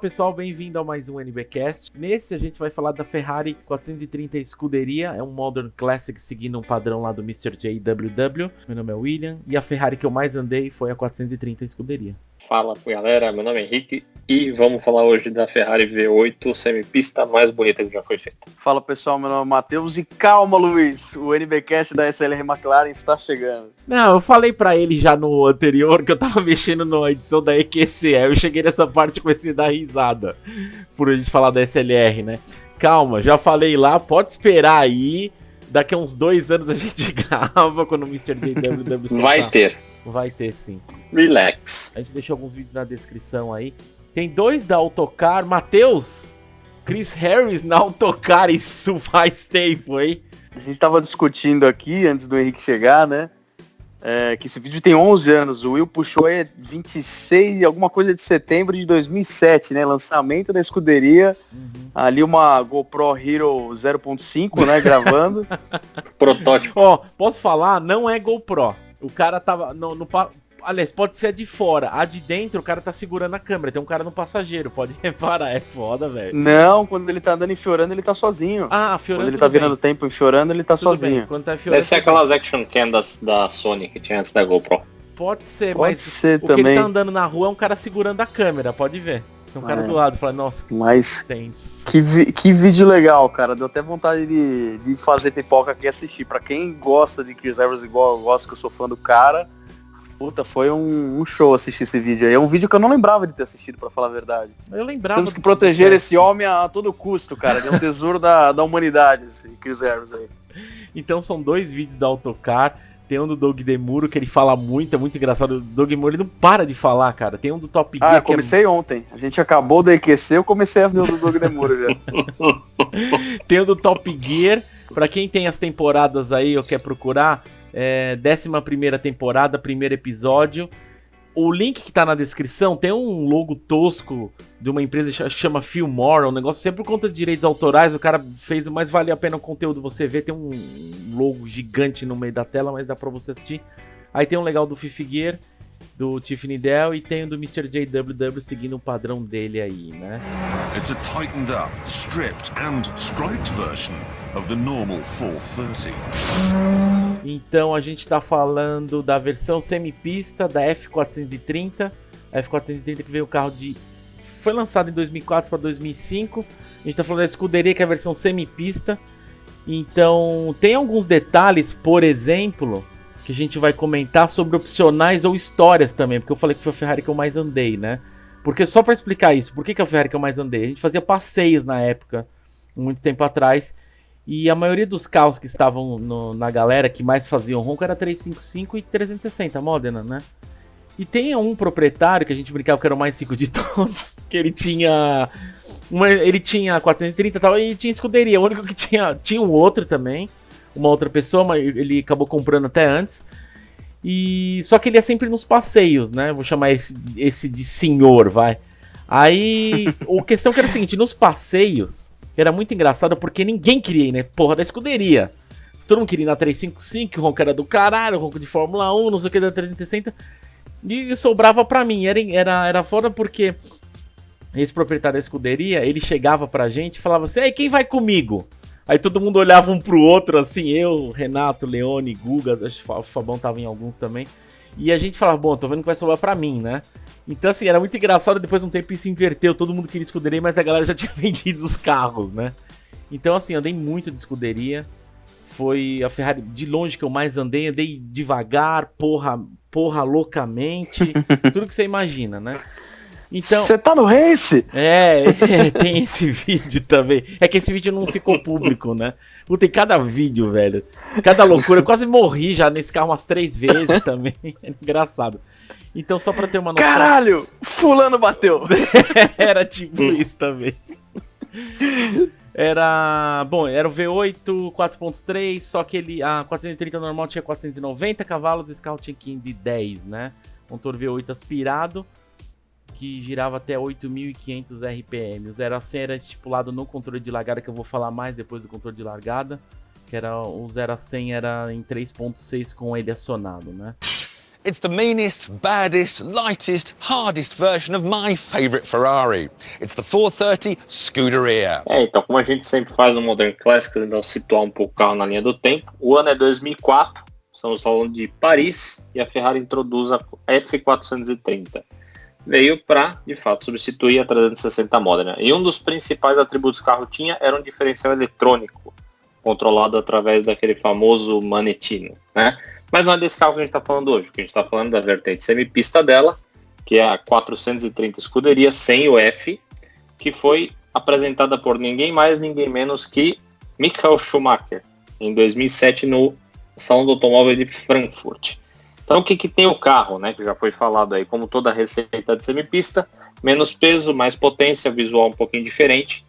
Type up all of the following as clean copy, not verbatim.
pessoal, bem-vindo a mais um NBcast. Nesse a gente vai falar da Ferrari 430 Scuderia, é um Modern Classic seguindo um padrão lá do Mr. JWW. Meu nome é William e a Ferrari que eu mais andei foi a 430 Scuderia. Fala galera, meu nome é Henrique e vamos falar hoje da Ferrari V8 semipista mais bonita que já foi feita. Fala pessoal, meu nome é Matheus e calma Luiz, o NBcast da SLR McLaren está chegando. Não, eu falei pra ele já no anterior que eu tava mexendo na edição da EQC, aí eu cheguei nessa parte e comecei a dar risada por a gente falar da SLR, né? Calma, já falei lá, pode esperar aí, daqui a uns 2 anos a gente grava quando o Mr. JWW Vai ter sim. Relax. A gente deixou alguns vídeos na descrição aí. Tem 2 da Autocar. Matheus, Chris Harris na Autocar, isso faz tempo, hein? A gente tava discutindo aqui, antes do Henrique chegar, né? Que esse vídeo tem 11 anos. O Will puxou aí 26, alguma coisa de setembro de 2007, né? Lançamento da escuderia. Ali uma GoPro Hero 0.5, né? Gravando. Protótipo. Ó, posso falar? Não é GoPro. O cara tava aliás, pode ser a de fora. A de dentro, o cara tá segurando a câmera. Tem um cara no passageiro, pode reparar. É foda, velho. Não, quando ele tá andando em Fiorano, ele tá sozinho. Ah, Fiorano. Quando ele tá virando tempo em Fiorano, ele tá tudo sozinho. Bem. Quando tá Deve ser aquelas action cam da Sony que tinha antes da GoPro. Pode ser, pode mas ser o também. que ele tá andando na rua é um cara segurando a câmera, pode ver. Tem um cara do lado, fala, nossa, mas tenso. Que vídeo legal, cara. Deu até vontade de fazer pipoca aqui e assistir. Pra quem gosta de Chris Evans igual eu gosto, que eu sou fã do cara, puta, foi um show assistir esse vídeo aí. É um vídeo que eu não lembrava de ter assistido, pra falar a verdade. Eu lembrava. Temos que proteger esse homem a todo custo, cara. Ele é um tesouro da humanidade, esse Chris Evans aí. Então são 2 vídeos da Autocar. Tem um do Doug DeMuro, que ele fala muito, é muito engraçado. O Doug DeMuro, ele não para de falar, cara. Tem um do Top Gear. Eu comecei ontem. A gente acabou do EQC, eu comecei a ver o do Doug DeMuro já. Tem o do Top Gear. Pra quem tem as temporadas aí ou quer procurar, 11ª temporada, primeiro episódio. O link que tá na descrição tem um logo tosco de uma empresa que chama Fillmore, um negócio sempre por conta de direitos autorais, o cara fez, mas vale a pena o conteúdo você ver, tem um logo gigante no meio da tela, mas dá pra você assistir. Aí tem um legal do Fifi Gear, do Tiffany Dell, e tem o do Mr. JWW seguindo o padrão dele aí, né? It's a tightened up, stripped and striped version of the normal 430. Então a gente tá falando da versão semipista da F430. A F430 que veio o carro foi lançado em 2004 para 2005. A gente tá falando da escuderia que é a versão semipista. Então tem alguns detalhes, por exemplo, que a gente vai comentar sobre opcionais ou histórias também. Porque eu falei que foi a Ferrari que eu mais andei, né? Porque só para explicar isso, por que é a Ferrari que eu mais andei? A gente fazia passeios na época, muito tempo atrás. E a maioria dos carros que estavam na galera que mais faziam ronco era 355 e 360 Modena, né? E tem um proprietário que a gente brincava que era o mais rico de todos, que ele tinha 430 e tal, e tinha escuderia. O único que tinha um outro também, uma outra pessoa, mas ele acabou comprando até antes. E só que ele ia sempre nos passeios, né? Vou chamar esse de senhor, vai. Aí, a questão que era o seguinte, nos passeios era muito engraçado porque ninguém queria ir, né? Porra da escuderia. Todo mundo queria ir na 355, o ronco era do caralho, o ronco de Fórmula 1, não sei o que, da 360. E sobrava pra mim. Era foda porque esse proprietário da escuderia, ele chegava pra gente e falava assim, ei, quem vai comigo? Aí todo mundo olhava um pro outro, assim, eu, Renato, Leone, Guga, acho que o Fabão tava em alguns também. E a gente falava, bom, tô vendo que vai sobrar pra mim, né? Então, assim, era muito engraçado, depois de um tempo isso inverteu, todo mundo queria escuderia, mas a galera já tinha vendido os carros, né? Então, assim, andei muito de escuderia, foi a Ferrari de longe que eu mais andei devagar, porra loucamente, tudo que você imagina, né? Então, você tá no race? Tem esse vídeo também. É que esse vídeo não ficou público, né? Puta, tem cada vídeo, velho. Cada loucura. Eu quase morri já nesse carro umas 3 vezes também. É engraçado. Então, só pra ter uma noção... Caralho! Fulano bateu! Era tipo isso também. Era o V8 4.3, só que a 430 normal tinha 490 cavalos, esse carro tinha 510, né? Motor V8 aspirado, que girava até 8.500 RPM. O 0 a 100 era estipulado no controle de largada, que eu vou falar mais depois do controle de largada, que era o 0 a 100 era em 3.6 com ele acionado, né? It's the meanest, baddest, lightest, hardest version of my favourite Ferrari. It's the 430 Scuderia. Então, como a gente sempre faz no Modern Classics, tentando situar um pouco o carro na linha do tempo, o ano é 2004, estamos falando de Paris, e a Ferrari introduz a F430. Veio para, de fato, substituir a 360 Modena. E um dos principais atributos que o carro tinha era um diferencial eletrônico, controlado através daquele famoso manetino, né? Mas não é desse carro que a gente está falando hoje, porque a gente está falando da vertente semipista dela, que é a 430 Scuderia sem o F, que foi apresentada por ninguém mais, ninguém menos que Michael Schumacher, em 2007 no Salão do Automóvel de Frankfurt. Então o que tem o carro, né, que já foi falado aí, como toda a receita de semipista, menos peso, mais potência, visual um pouquinho diferente.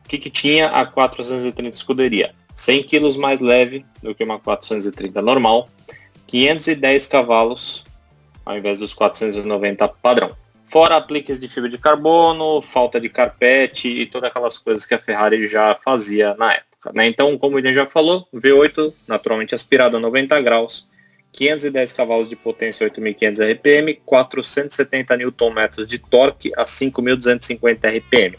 O que tinha a 430 Scuderia? 100 kg mais leve do que uma 430 normal, 510 cavalos ao invés dos 490 padrão. Fora apliques de fibra de carbono, falta de carpete e todas aquelas coisas que a Ferrari já fazia na época, né? Então, como ele já falou, V8 naturalmente aspirado a 90 graus, 510 cavalos de potência, 8.500 RPM, 470 Nm de torque a 5.250 RPM.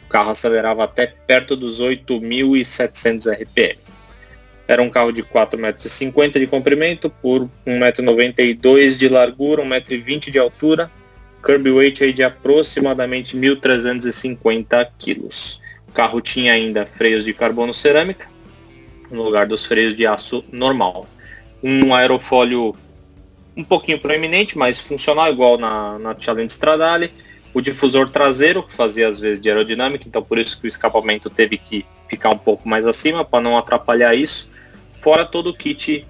O carro acelerava até perto dos 8.700 RPM. Era um carro de 4,50 m de comprimento por 1,92 m de largura, 1,20 m de altura, curb weight aí de aproximadamente 1.350 kg. O carro tinha ainda freios de carbono cerâmica, no lugar dos freios de aço normal. Um aerofólio um pouquinho proeminente, mas funcional, igual na Challenge Stradale. O difusor traseiro, que fazia às vezes de aerodinâmica, então por isso que o escapamento teve que ficar um pouco mais acima, para não atrapalhar isso. Fora todo o kit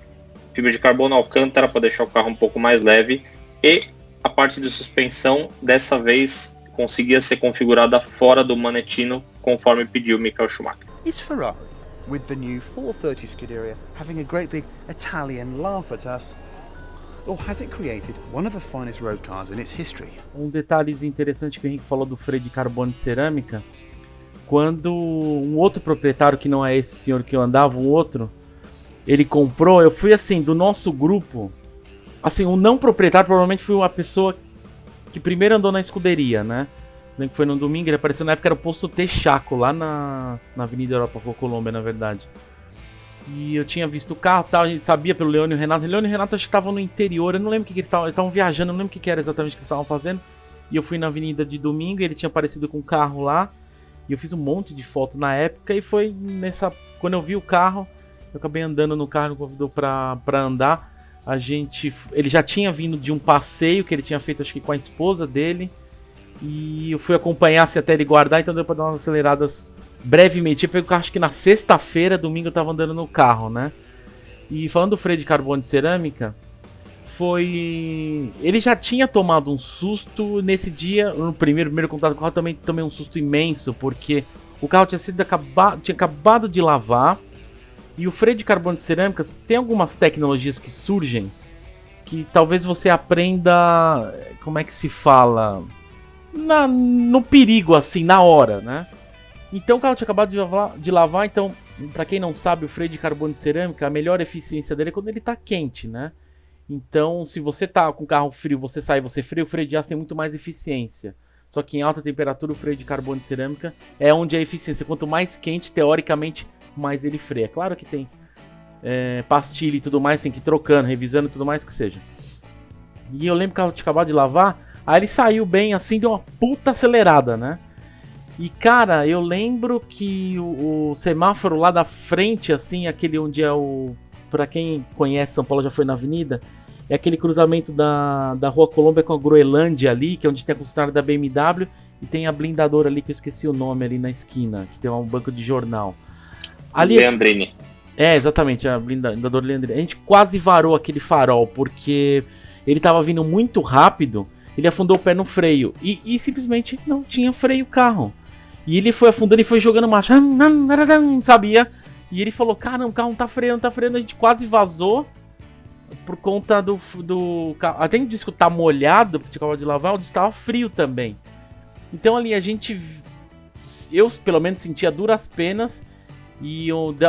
fibra de carbono alcântara para deixar o carro um pouco mais leve. E a parte de suspensão, dessa vez, conseguia ser configurada fora do manetino, conforme pediu Michael Schumacher. Is Ferrari, with the new 430 Scuderia, having a great big Italian laugh at us? Or has it created one of the finest road cars in its history? Um detalhe interessante que o Henrique falou do freio de carbono de cerâmica, quando um outro proprietário, que não é esse senhor que eu andava, um outro, ele comprou, eu fui assim, do nosso grupo, assim, o não proprietário provavelmente foi uma pessoa que primeiro andou na escuderia, né? Lembro que foi no domingo, ele apareceu na época, era o posto Texaco, lá na Avenida Europa Colômbia, na verdade. E eu tinha visto o carro e tal, a gente sabia pelo Leone e o Renato. Leone e o Renato acho que estavam no interior, eu não lembro o que eles estavam viajando, eu não lembro o que era exatamente que eles estavam fazendo. E eu fui na avenida de domingo e ele tinha aparecido com o carro lá. E eu fiz um monte de foto na época e foi nessa... Quando eu vi o carro, eu acabei andando no carro, me convidou pra andar. Ele já tinha vindo de um passeio que ele tinha feito, acho que com a esposa dele. E eu fui acompanhar até ele guardar, então deu pra dar umas aceleradas brevemente. Eu peguei o carro, acho que na sexta-feira, domingo eu tava andando no carro, né? E falando do freio de carbono de cerâmica, ele já tinha tomado um susto nesse dia, no primeiro contato com o carro, também tomei um susto imenso, porque o carro tinha acabado de lavar. E o freio de carbono de cerâmica, tem algumas tecnologias que surgem que talvez você aprenda, como é que se fala, no perigo, assim, na hora, né? Então o carro tinha acabado de lavar, então, pra quem não sabe, o freio de carbono de cerâmica, a melhor eficiência dele é quando ele tá quente, né? Então, se você tá com o carro frio, você sai, você freia, o freio de aço tem muito mais eficiência. Só que em alta temperatura, o freio de carbono de cerâmica é onde a eficiência, quanto mais quente, teoricamente, mais ele freia. Claro que tem pastilha e tudo mais, tem que ir trocando, revisando e tudo mais que seja. E eu lembro que o carro tinha acabado de lavar, aí ele saiu bem assim, deu uma puta acelerada, né? E cara, eu lembro que o semáforo lá da frente, assim, aquele onde é o... Pra quem conhece São Paulo, já foi na avenida, é aquele cruzamento da Rua Colômbia com a Groenlândia ali, que é onde tem a concessionária da BMW, e tem a blindadora ali, que eu esqueci o nome, ali na esquina, que tem um banco de jornal. Ali, Leandrini. Exatamente, a blindadora Leandrini. A gente quase varou aquele farol, porque ele tava vindo muito rápido, ele afundou o pé no freio, e simplesmente não tinha freio o carro. E ele foi afundando e foi jogando marcha, sabia? E ele falou, caramba, o carro não tá freando, a gente quase vazou por conta do carro. Até a gente disse que tá molhado, porque tinha acabado de lavar, onde estava frio também. Então ali eu pelo menos sentia duras penas e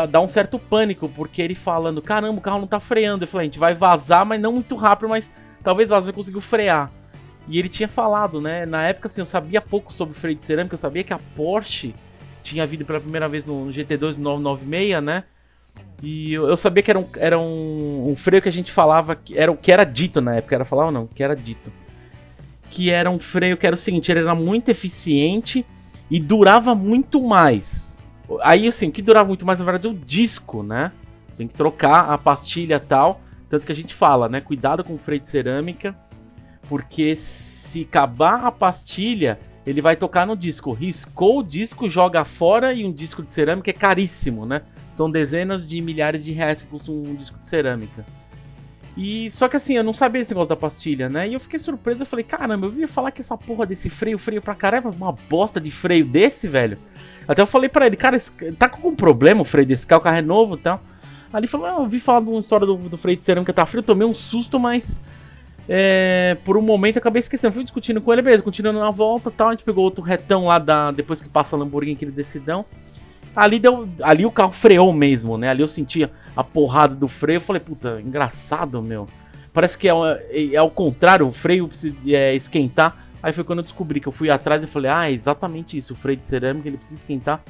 dá um certo pânico, porque ele falando, caramba, o carro não tá freando. Eu falei, a gente vai vazar, mas não muito rápido, mas talvez o Vasco conseguiu frear. E ele tinha falado, né? Na época, assim, eu sabia pouco sobre freio de cerâmica, eu sabia que a Porsche tinha vindo pela primeira vez no GT2 996, né? E eu sabia que era um freio que a gente falava, que era dito na época, que era dito. Que era um freio que era o seguinte, ele era muito eficiente e durava muito mais. Aí, assim, o que durava muito mais, na verdade, é o disco, né? Você tem que trocar a pastilha e tal, tanto que a gente fala, né? Cuidado com o freio de cerâmica, porque se acabar a pastilha, ele vai tocar no disco. Riscou o disco, joga fora, e um disco de cerâmica é caríssimo, né? São dezenas de milhares de reais que custa um disco de cerâmica. E só que assim, eu não sabia esse negócio da pastilha, né? E eu fiquei surpreso, eu falei, caramba, eu ia falar que essa porra desse freio pra caramba, uma bosta de freio desse, velho. Até eu falei pra ele, cara, tá com algum problema o freio desse carro, o carro é novo e tal. Aí ele falou, eu ouvi falar de uma história do freio de cerâmica tá frio, tomei um susto, mas por um momento eu acabei esquecendo. Fui discutindo com ele, beleza, continuando na volta e tal. A gente pegou outro retão lá depois que passa a Lamborghini, aquele decidão. Ali o carro freou mesmo, né? Ali eu sentia a porrada do freio. Eu falei, puta, engraçado, meu. Parece que é ao contrário, o freio precisa esquentar. Aí foi quando eu descobri que eu fui atrás e falei, é exatamente isso. O freio de cerâmica, ele precisa esquentar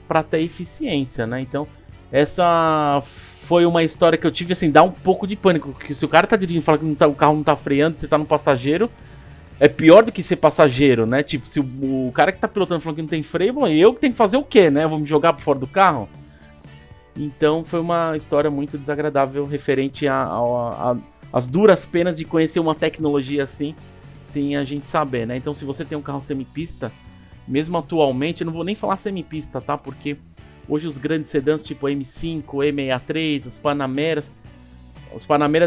pra ter eficiência, né? Então, essa foi uma história que eu tive, assim, dá um pouco de pânico. Porque se o cara tá dirigindo e fala que o carro não tá freando, você tá no passageiro, é pior do que ser passageiro, né? Tipo, se o cara que tá pilotando falando que não tem freio, bom, eu que tenho que fazer o quê, né? Vou me jogar por fora do carro? Então foi uma história muito desagradável referente às duras penas de conhecer uma tecnologia assim, sem a gente saber, né? Então se você tem um carro semipista, mesmo atualmente, eu não vou nem falar semipista, tá? Porque hoje os grandes sedãs tipo M5, E63, os Panameras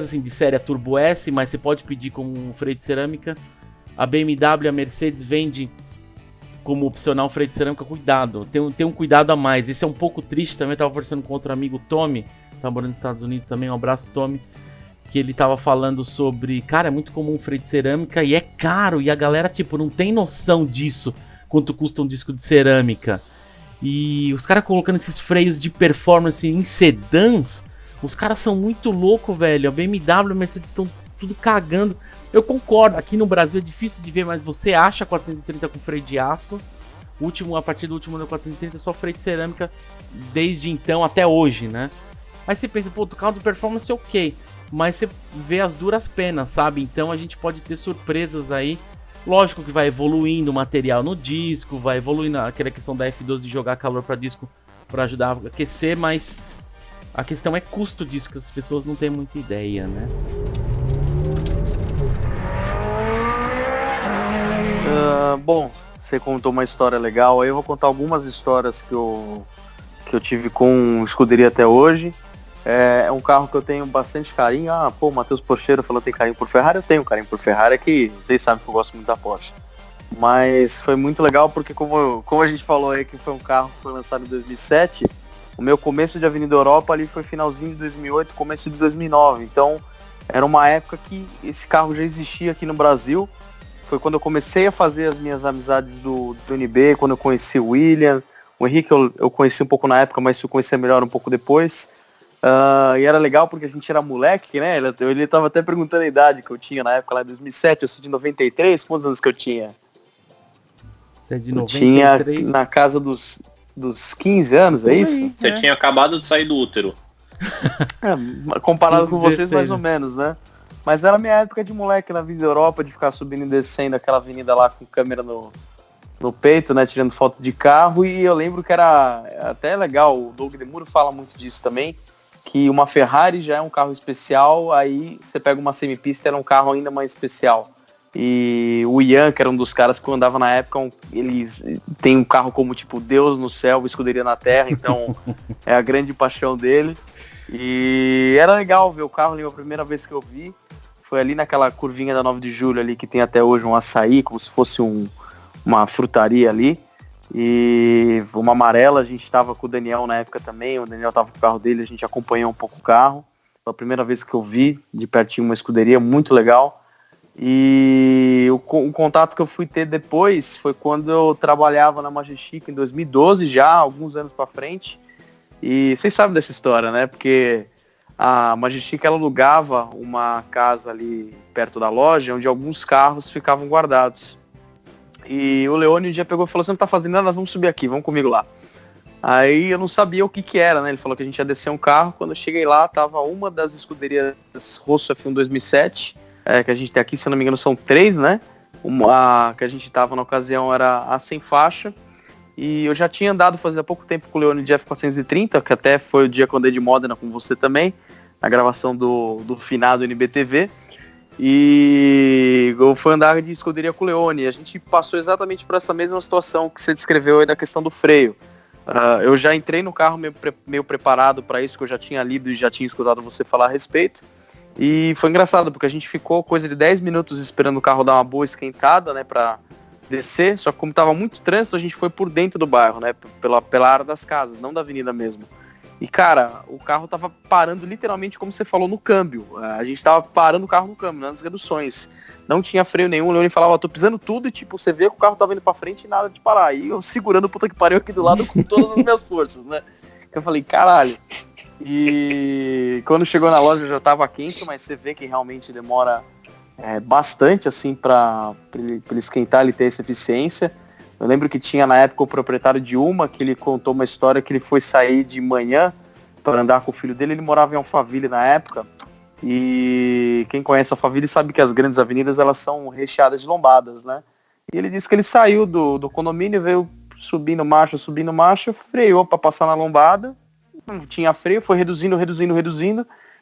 assim de série Turbo S, mas você pode pedir com um freio de cerâmica. A BMW e a Mercedes vende como opcional freio de cerâmica, cuidado, tem um cuidado a mais. Isso é um pouco triste também, eu tava conversando com outro amigo, Tommy, tá morando nos Estados Unidos também, um abraço, Tommy, que ele tava falando sobre, cara, é muito comum freio de cerâmica e é caro, e a galera, tipo, não tem noção disso, quanto custa um disco de cerâmica. E os caras colocando esses freios de performance em sedãs, os caras são muito loucos, velho, a BMW e a Mercedes estão tudo cagando. Eu concordo, aqui no Brasil é difícil de ver, mas você acha 430 com freio de aço. A partir do último 430 é só freio de cerâmica desde então até hoje, né? Aí você pensa, pô, do carro de performance é ok, mas você vê as duras penas, sabe? Então a gente pode ter surpresas aí. Lógico que vai evoluindo o material no disco, vai evoluindo aquela questão da F12 de jogar calor para disco para ajudar a aquecer, mas a questão é custo disso, que as pessoas não têm muita ideia, né? Bom, você contou uma história legal, aí eu vou contar algumas histórias que eu tive com escuderia até hoje. É um carro que eu tenho bastante carinho. O Matheus Porcheiro falou que tem carinho por Ferrari. Eu tenho carinho por Ferrari, que vocês sabem que eu gosto muito da Porsche. Mas foi muito legal porque, como a gente falou aí, que foi um carro que foi lançado em 2007, o meu começo de Avenida Europa ali foi finalzinho de 2008, começo de 2009. Então, era uma época que esse carro já existia aqui no Brasil. Foi quando eu comecei a fazer as minhas amizades do NB, quando eu conheci o William. O Henrique eu conheci um pouco na época, mas eu conheci melhor um pouco depois. E era legal porque a gente era moleque, né? Ele tava até perguntando a idade que eu tinha na época, lá em 2007. Eu sou de 93, quantos anos que eu tinha? Você é de 93? Eu tinha na casa dos 15 anos, é isso? Você tinha acabado de sair do útero. Comparado com 16, vocês, mais ou menos, né? Mas era a minha época de moleque na Avenida Europa, de ficar subindo e descendo aquela avenida lá com câmera no peito, né? Tirando foto de carro. E eu lembro que era até legal, o Doug Demuro fala muito disso também, que uma Ferrari já é um carro especial, aí você pega uma semipista, era um carro ainda mais especial. E o Ian, que era um dos caras que eu andava na época, eles têm um carro como tipo Deus no céu, escuderia na terra, então é a grande paixão dele. E era legal ver o carro ali, a primeira vez que eu vi, foi ali naquela curvinha da 9 de julho ali, que tem até hoje um açaí, como se fosse uma frutaria ali. E uma amarela, a gente estava com o Daniel na época também, o Daniel estava com o carro dele, a gente acompanhou um pouco o carro. Foi a primeira vez que eu vi de pertinho uma escuderia, muito legal. E o contato que eu fui ter depois foi quando eu trabalhava na Majestic em 2012, já alguns anos para frente. E vocês sabem dessa história, né? Porque a Majestic ela alugava uma casa ali perto da loja, onde alguns carros ficavam guardados. E o Leone um dia pegou e falou, você não tá fazendo nada, vamos subir aqui, vamos comigo lá. Aí eu não sabia o que era, né? Ele falou que a gente ia descer um carro. Quando eu cheguei lá, tava uma das escuderias Rosso F1 2007, que a gente tem aqui, se eu não me engano, são 3, né? Uma que a gente tava na ocasião era a sem faixa. E eu já tinha andado fazia pouco tempo com o Leone de F430, que até foi o dia que eu andei de Modena com você também, na gravação do finado NBTV. E eu fui andar de escuderia com o Leone. A gente passou exatamente por essa mesma situação que você descreveu aí da questão do freio. Eu já entrei no carro meio preparado para isso, que eu já tinha lido e já tinha escutado você falar a respeito. E foi engraçado, porque a gente ficou coisa de 10 minutos esperando o carro dar uma boa esquentada, né, para descer. Só que como tava muito trânsito, a gente foi por dentro do bairro, né, pela área das casas, não da avenida mesmo. E cara, o carro tava parando literalmente, como você falou, no câmbio. A gente tava parando o carro no câmbio, nas reduções. Não tinha freio nenhum, o Leone falava, tô pisando tudo, e tipo, você vê que o carro tava indo pra frente e nada de parar. E eu segurando o puta que pariu aqui do lado com todas as minhas forças, né? Eu falei, caralho. E quando chegou na loja já tava quente, mas você vê que realmente demora bastante, assim, pra ele esquentar, ele ter essa eficiência. Eu lembro que tinha na época o proprietário de uma, que ele contou uma história que ele foi sair de manhã para andar com o filho dele, ele morava em Alphaville na época, e quem conhece Alphaville sabe que as grandes avenidas elas são recheadas de lombadas, né? E ele disse que ele saiu do condomínio, veio subindo marcha, freou para passar na lombada, não tinha freio, foi reduzindo,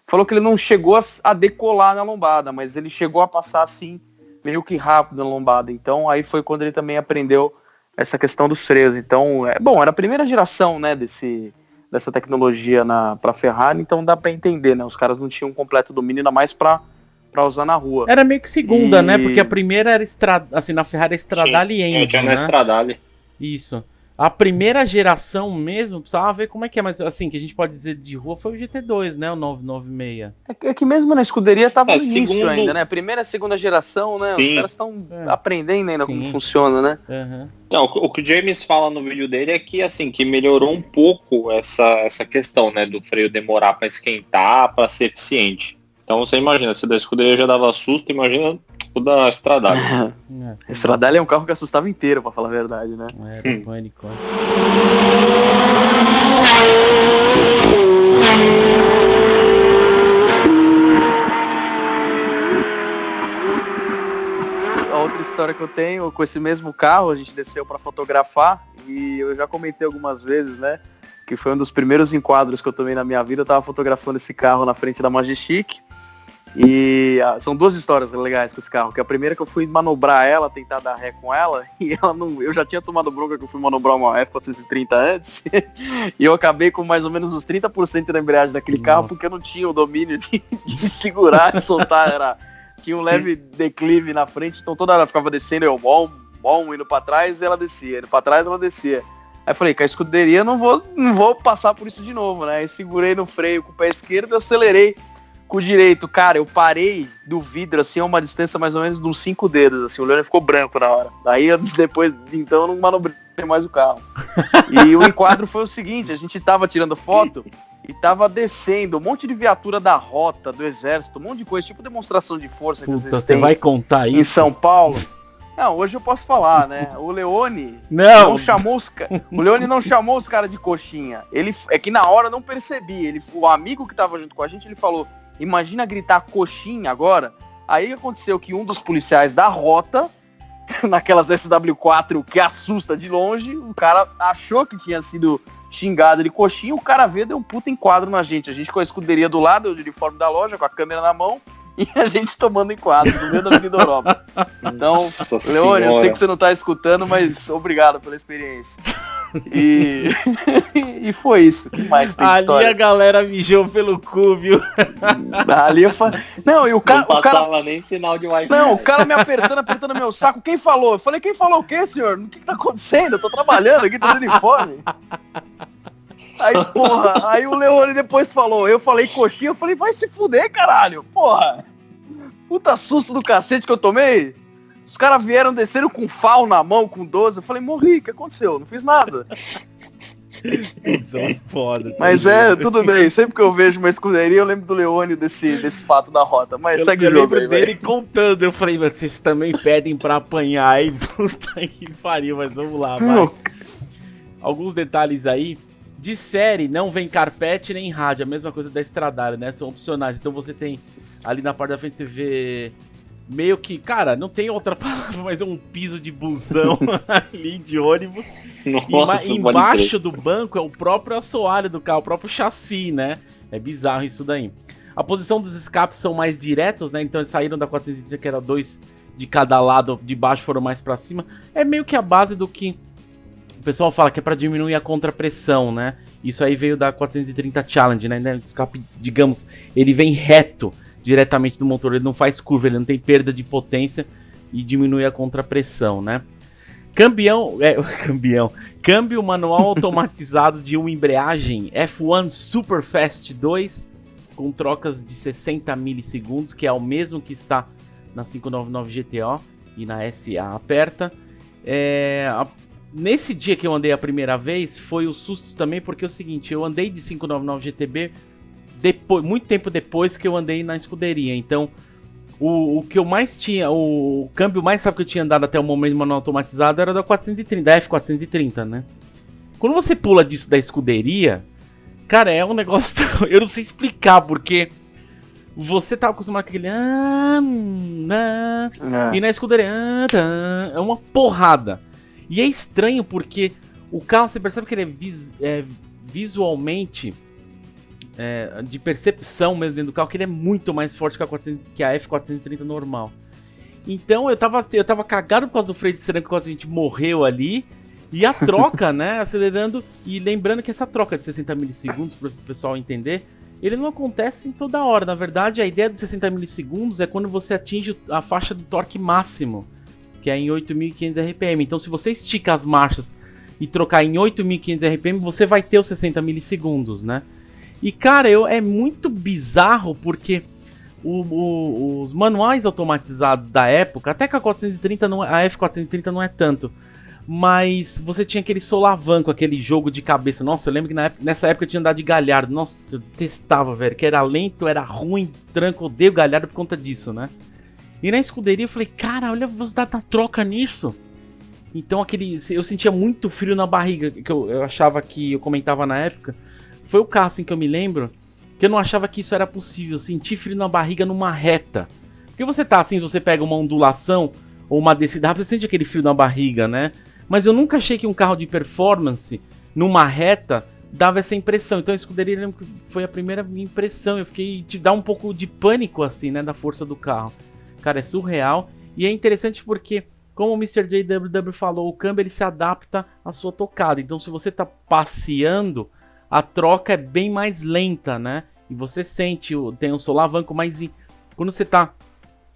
falou que ele não chegou a decolar na lombada, mas ele chegou a passar assim, meio que rápido na lombada. Então aí foi quando ele também aprendeu essa questão dos freios. Então, era a primeira geração, né, dessa tecnologia para Ferrari, então dá para entender, né? Os caras não tinham um completo domínio, ainda mais para usar na rua. Era meio que segunda, né? Porque a primeira era assim, na Ferrari Stradale Engine, tinha na né? Stradale. Isso. A primeira geração mesmo, precisava ver como é que é, mas assim, que a gente pode dizer de rua foi o GT2, né? O 996. É que mesmo na escuderia tava no início segundo... ainda, né? Primeira, segunda geração, né? Sim. Os caras estão aprendendo ainda como funciona, né? Uhum. Não, o que o James fala no vídeo dele é que, assim, que melhorou um pouco essa questão, né? Do freio demorar para esquentar, para ser eficiente. Então você imagina, se da escuderia já dava susto, imagina o da Stradale. A Stradale é um carro que assustava inteiro, pra falar a verdade, né? Era pânico. A outra história que eu tenho, com esse mesmo carro, a gente desceu pra fotografar, e eu já comentei algumas vezes, né? Que foi um dos primeiros enquadros que eu tomei na minha vida. Eu tava fotografando esse carro na frente da Majestic. E são duas histórias legais com esse carro, que a primeira que eu fui manobrar ela, tentar dar ré com ela, e ela não, eu já tinha tomado bronca que eu fui manobrar uma F430 antes, e eu acabei com mais ou menos uns 30% da embreagem daquele carro, porque eu não tinha o domínio de segurar e soltar, tinha um leve declive na frente, então toda hora ficava descendo, eu bom, indo pra trás e ela descia, indo pra trás ela descia. Aí eu falei, com a escuderia não vou passar por isso de novo, né? Aí segurei no freio com o pé esquerdo e acelerei com o direito. Cara, eu parei do vidro, assim, a uma distância mais ou menos de uns 5 dedos, assim, o Leone ficou branco na hora. Daí, depois, então, eu não manobrei mais o carro. E o enquadro foi o seguinte, a gente tava tirando foto e tava descendo um monte de viatura da rota, do exército, um monte de coisa, tipo demonstração de força que vocês têm vai contar isso? em São Paulo. Não, hoje eu posso falar, né? O Leone não chamou o Leone não chamou os caras de coxinha. Ele é que na hora eu não percebi. O amigo que tava junto com a gente, ele falou: "Imagina gritar coxinha agora". Aí aconteceu que um dos policiais da rota, naquelas SW4 que assusta de longe, o cara achou que tinha sido xingado de coxinha, o cara veio e deu um puta enquadro na gente. A gente com a escuderia do lado, o uniforme da loja, com a câmera na mão, e a gente tomando enquadro no meio da Avenida Europa. Então, Nossa Leone, eu sei senhora. que você não tá escutando, mas obrigado pela experiência. E foi isso. Que mais tem de Ali história? a galera mijou pelo cu, viu? Ali eu falei... Não, e o cara... Não passava nem sinal de Wi-Fi. Não, o cara me apertando meu saco. Quem falou? Eu falei, quem falou o quê, senhor? O que tá acontecendo? Eu tô trabalhando aqui, tô de uniforme. Aí, porra, aí o Leone depois falou, eu falei coxinha, eu falei, vai se fuder, caralho, porra. Puta susto do cacete que eu tomei. Os caras vieram descendo com FAL na mão, com 12, eu falei, morri, o que aconteceu? Não fiz nada. São foda. Mas tudo bem. Sempre que eu vejo uma escuderia, eu lembro do Leone desse fato da rota. Mas segue o jogo aí, dele contando. Eu falei, mas vocês também pedem pra apanhar aí. Puta que pariu, mas vamos lá, vai. Alguns detalhes aí. De série, não vem carpete nem rádio. A mesma coisa da Estradária, né? São opcionais. Então você tem ali na parte da frente, você vê... Meio que, cara, não tem outra palavra, mas é um piso de busão ali, de ônibus. Nossa, E embaixo do banco é o próprio assoalho do carro, o próprio chassi, né? É bizarro isso daí. A posição dos escapes são mais diretos, né? Então eles saíram da 430, que era 2 de cada lado, de baixo foram mais pra cima. É meio que a base do que o pessoal fala, que é pra diminuir a contrapressão, né? Isso aí veio da 430 Challenge, né? O escape, digamos, ele vem reto diretamente do motor, ele não faz curva, ele não tem perda de potência e diminui a contrapressão, né? Câmbio manual automatizado de uma embreagem F1 Superfast 2 com trocas de 60 milissegundos, que é o mesmo que está na 599 GTO e na SA aperta. Nesse dia que eu andei a primeira vez, foi o susto também, porque é o seguinte, eu andei de 599 GTB muito tempo depois que eu andei na escuderia. Então, o que eu mais tinha, o câmbio mais rápido que eu tinha andado até o momento manual automatizado era da 430, da F430, né? Quando você pula disso da escuderia, cara, é um negócio... eu não sei explicar, porque você tá acostumado com aquele... e na escuderia... é uma porrada. E é estranho porque o carro, você percebe que ele é visualmente... de percepção mesmo dentro do carro, que ele é muito mais forte que a F430 normal. Então eu tava cagado por causa do freio de cerâmica, quase a gente morreu ali. E a troca, né, acelerando, e lembrando que essa troca de 60 milissegundos, para o pessoal entender, ele não acontece em toda hora. Na verdade, a ideia dos 60 milissegundos é quando você atinge a faixa do torque máximo, que é em 8.500 RPM. Então se você estica as marchas e trocar em 8.500 RPM, você vai ter os 60 milissegundos, né? E, cara, é muito bizarro porque os manuais automatizados da época, até que a F430 não é tanto, mas você tinha aquele solavanco, aquele jogo de cabeça. Nossa, eu lembro que nessa época eu tinha andado de Galhardo. Nossa, eu testava, velho, que era lento, era ruim, tranco, odeio Galhardo por conta disso, né? E na escuderia eu falei, cara, olha a velocidade da troca nisso. Então eu sentia muito frio na barriga, que eu achava que, eu comentava na época... Foi o carro, assim, que eu me lembro, que eu não achava que isso era possível, sentir frio na barriga numa reta. Porque você tá assim, você pega uma ondulação ou uma descida rápida, você sente aquele frio na barriga, né? Mas eu nunca achei que um carro de performance, numa reta, dava essa impressão. Então a escuderia, eu lembro que foi a primeira impressão, eu fiquei, te dá um pouco de pânico, assim, né, da força do carro. Cara, é surreal. E é interessante porque, como o Mr. JWW falou, o câmbio ele se adapta à sua tocada. Então se você tá passeando, a troca é bem mais lenta, né? E você sente, tem um solavanco, mas quando você tá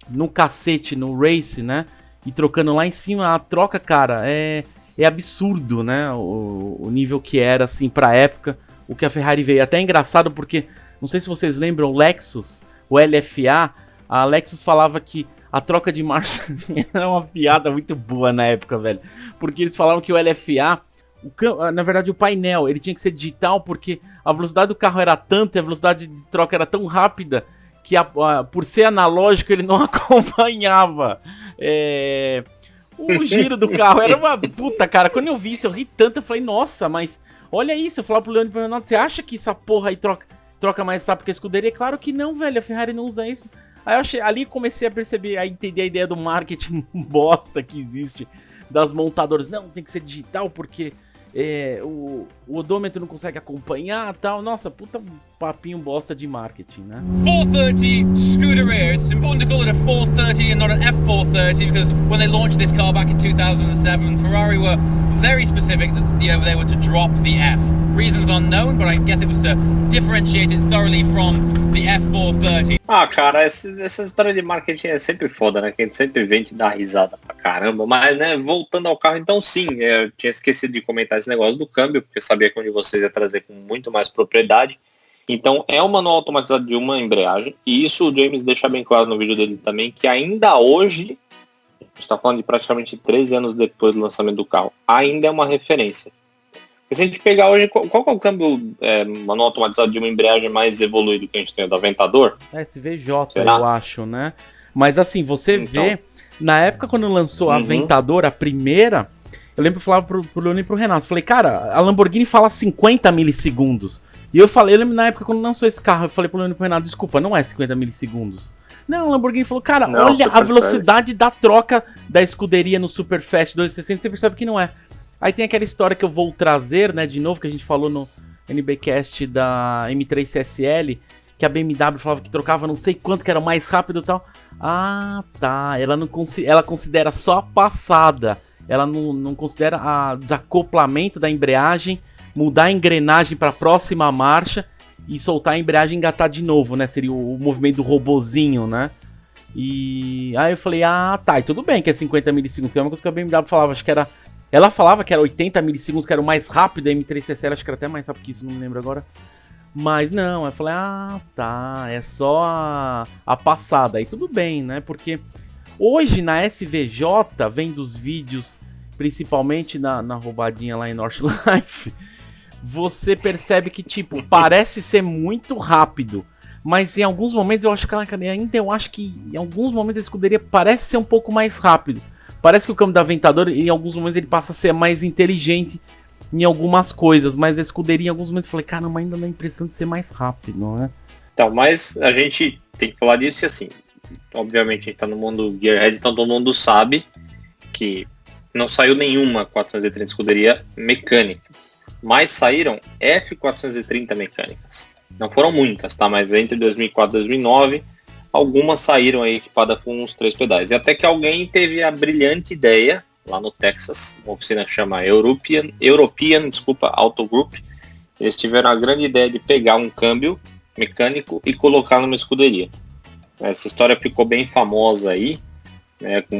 no cacete, no race, né? E trocando lá em cima, a troca, cara, é absurdo, né? O nível que era, assim, pra época, o que a Ferrari veio. Até é engraçado porque, não sei se vocês lembram, o Lexus, o LFA, a Lexus falava que a troca de marcha era uma piada muito boa na época, velho. Porque eles falavam que o LFA... na verdade o painel, ele tinha que ser digital porque a velocidade do carro era tanta e a velocidade de troca era tão rápida que por ser analógico ele não acompanhava o giro do carro. Era uma puta, cara, quando eu vi isso eu ri tanto, eu falei, nossa, mas olha isso. Eu falava pro Leandro e pro Renato, você acha que essa porra aí troca mais rápido que a escuderia? Claro que não, velho, a Ferrari não usa isso. Aí ali comecei a perceber, a entender a ideia do marketing bosta que existe das montadoras. Não, tem que ser digital porque o odômetro não consegue acompanhar e tal. Nossa, puta papinho bosta de marketing, né? 430 Scuderia. It's important to call it a 430 and not an F430 because when they launched this car back in 2007, Ferrari were very specific that they were to drop the F. Reasons unknown, but I guess it was to differentiate it thoroughly from the F430. Ah, cara, essa história de marketing é sempre foda, né? Que a gente sempre vem te dar risada pra caramba. Mas, né, voltando ao carro, então sim, eu tinha esquecido de comentar esse negócio do câmbio, porque eu sabia que um de vocês ia trazer com muito mais propriedade. Então, é um manual automatizado de uma embreagem, e isso o James deixa bem claro no vídeo dele também, que ainda hoje, a gente tá falando de praticamente 13 anos depois do lançamento do carro, ainda é uma referência. Se a gente pegar hoje, qual que é o câmbio manual automatizado de uma embreagem mais evoluído que a gente tem? O do Aventador? SVJ, Será? eu acho, né? Mas assim, você Então. vê, na época quando lançou a Aventador, a primeira, eu lembro que eu falava pro Leone e pro Renato, falei, cara, a Lamborghini fala 50 milissegundos. E eu lembro na época quando lançou esse carro, eu falei pro Leone e pro Renato, desculpa, não é 50 milissegundos. Não, a Lamborghini falou, cara, Não, olha a Superfast. velocidade da troca da escuderia no Superfast 260, você percebe que não é. Aí tem aquela história que eu vou trazer, né, de novo, que a gente falou no NBcast da M3 CSL, que a BMW falava que trocava não sei quanto, que era mais rápido e tal. Ah, tá, ela considera só a passada, ela não considera o desacoplamento da embreagem, mudar a engrenagem para a próxima marcha e soltar a embreagem e engatar de novo, né, seria o movimento do robozinho, né. E aí eu falei, tá, e tudo bem que é 50 milissegundos, que é uma coisa que a BMW falava, acho que era... Ela falava que era 80 milissegundos, que era o mais rápido, a M3 CSL, acho que era até mais rápido que isso, não me lembro agora. Mas não, eu falei, tá, é só a passada, aí tudo bem, né, porque hoje na SVJ, vendo os vídeos, principalmente na roubadinha lá em Northlife, você percebe que, tipo, parece ser muito rápido, mas em alguns momentos eu acho que em alguns momentos a escuderia parece ser um pouco mais rápido. Parece que o câmbio da Aventador, em alguns momentos, ele passa a ser mais inteligente em algumas coisas, mas a escuderia, em alguns momentos, eu falei, caramba, ainda dá a impressão de ser mais rápido, não é? Então, mas a gente tem que falar disso e assim, obviamente a gente tá no mundo Gearhead, então todo mundo sabe que não saiu nenhuma 430 escuderia mecânica, mas saíram F430 mecânicas. Não foram muitas, tá? Mas entre 2004 e 2009... algumas saíram aí equipadas com uns 3 pedais. E até que alguém teve a brilhante ideia, lá no Texas, uma oficina que chama European Auto Group. Eles tiveram a grande ideia de pegar um câmbio mecânico e colocar numa escuderia. Essa história ficou bem famosa aí, né, com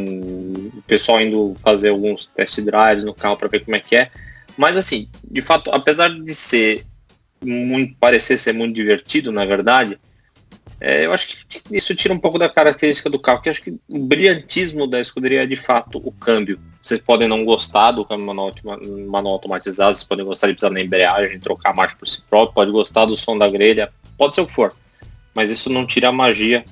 o pessoal indo fazer alguns test drives no carro para ver como é que é. Mas assim, de fato, apesar de parecer ser muito divertido, na verdade, eu acho que isso tira um pouco da característica do carro, que acho que o brilhantismo da escuderia é de fato o câmbio. Vocês podem não gostar do câmbio manual automatizado, vocês podem gostar de pisar na embreagem, trocar a marcha por si próprio, pode gostar do som da grelha, pode ser o que for, mas isso não tira a magia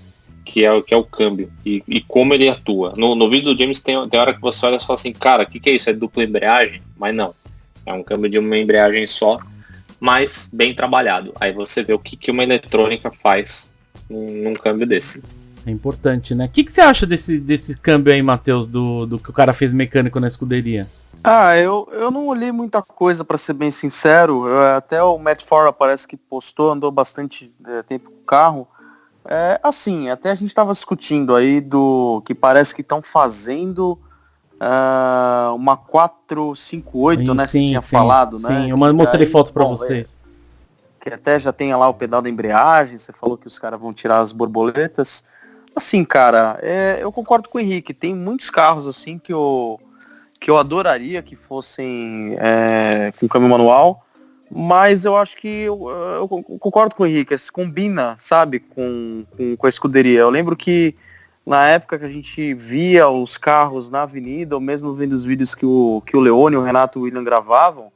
que é o câmbio e como ele atua. No vídeo do James tem hora que você olha e fala assim, cara, o que é isso? É dupla embreagem? Mas não, é um câmbio de uma embreagem só, mas bem trabalhado. Aí você vê o que uma eletrônica faz num câmbio desse. É importante, né? O que você acha desse câmbio aí, Matheus, do que o cara fez mecânico na escuderia? Eu não olhei muita coisa, pra ser bem sincero. Até o Matt Farah parece que postou, andou bastante tempo com o carro. Assim, até a gente tava discutindo aí do que parece que estão fazendo uma 458, né? Você tinha falado, né? Sim, eu mostrei fotos pra vocês. Que até já tem lá o pedal da embreagem, você falou que os caras vão tirar as borboletas. Assim, cara, eu concordo com o Henrique, tem muitos carros assim que eu adoraria que fossem com câmbio manual, mas eu acho que eu concordo com o Henrique, combina, sabe, com a escuderia. Eu lembro que na época que a gente via os carros na avenida, ou mesmo vendo os vídeos que o Leone, o Renato e o William gravavam,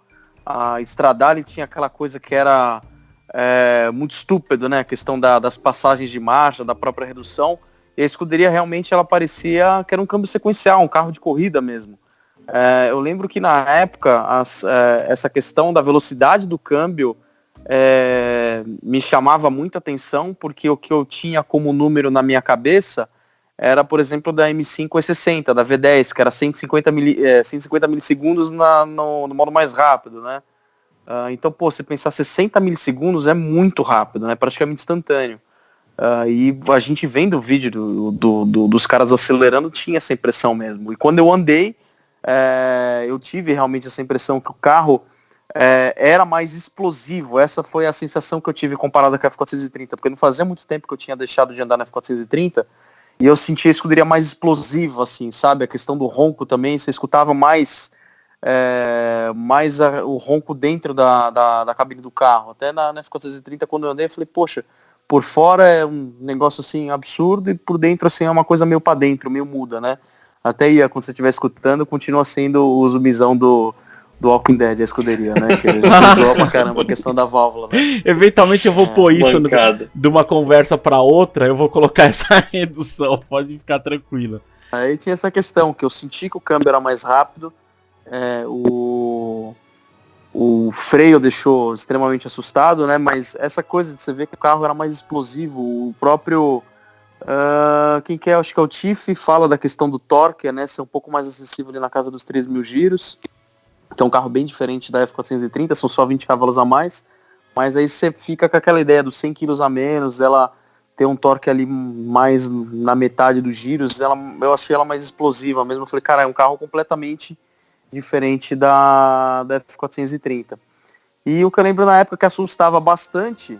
a Stradale tinha aquela coisa que era muito estúpido, né? A questão das passagens de marcha, da própria redução. E a escuderia realmente ela parecia que era um câmbio sequencial, um carro de corrida mesmo. Eu lembro que na época essa questão da velocidade do câmbio me chamava muita atenção, porque o que eu tinha como número na minha cabeça era, por exemplo, da M5 E60, da V10, que era 150 milissegundos no modo mais rápido, né? Então, você pensar 60 milissegundos é muito rápido, né? Praticamente instantâneo. E a gente vendo o vídeo dos caras acelerando, tinha essa impressão mesmo. E quando eu andei, eu tive realmente essa impressão que o carro era mais explosivo. Essa foi a sensação que eu tive comparada com a F430, porque não fazia muito tempo que eu tinha deixado de andar na F430, e eu senti a escuderia mais explosiva, assim, sabe? A questão do ronco também, você escutava mais o ronco dentro da cabine do carro. Até na F430, quando eu andei, eu falei, poxa, por fora é um negócio assim absurdo, e por dentro assim é uma coisa meio pra dentro, meio muda, né? Até quando você estiver escutando, continua sendo o zumbizão do Walking Dead, a escuderia, né? Que ele usou pra caramba a questão da válvula, né? Eventualmente eu vou pôr isso Bancada. de uma conversa pra outra, eu vou colocar essa redução, pode ficar tranquila. Aí tinha essa questão, que eu senti que o câmbio era mais rápido, o freio deixou extremamente assustado, né? Mas essa coisa de você ver que o carro era mais explosivo, o próprio... quem que é? Acho que é o Tiff, fala da questão do torque, né? Ser um pouco mais acessível ali na casa dos 3.000 giros. Que é um carro bem diferente da F430, são só 20 cavalos a mais. Mas aí você fica com aquela ideia dos 100 kg a menos, ela ter um torque ali mais na metade dos giros, eu achei ela mais explosiva mesmo. Eu falei, cara, é um carro completamente diferente da F430. E o que eu lembro na época que assustava bastante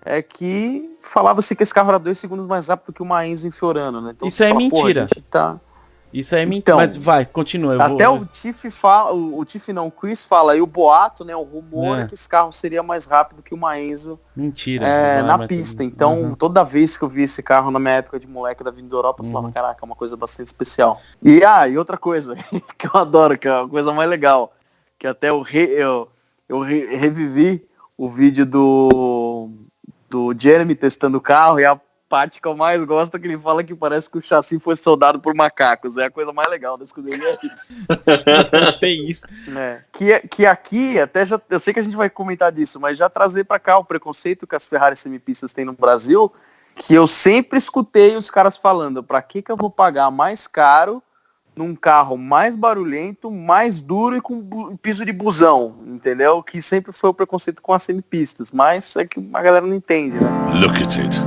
é que falava-se que esse carro era 2 segundos mais rápido que uma Enzo em Fiorano, né? Então, isso é mentira. Isso é mentira, então, mas vai, continua. O Tiff fala, o Tiff não, o Chris fala, e o boato, né, o rumor é que esse carro seria mais rápido que uma Enzo mentira, na pista. Então, toda vez que eu vi esse carro na minha época de moleque da Vinda da Europa, eu falava, caraca, é uma coisa bastante especial. E outra coisa que eu adoro, que é a coisa mais legal, que até eu revivi o vídeo do Jeremy testando o carro, e a parte que eu mais gosto é que ele fala que parece que o chassi foi soldado por macacos. É a coisa mais legal da escuderia, é isso. Tem isso. Que aqui, até eu sei que a gente vai comentar disso, mas já trazer pra cá o preconceito que as Ferrari semipistas têm no Brasil, que eu sempre escutei os caras falando, pra que eu vou pagar mais caro num carro mais barulhento, mais duro e com piso de busão, entendeu? Que sempre foi o preconceito com as semipistas, mas é que a galera não entende, né? Look at it.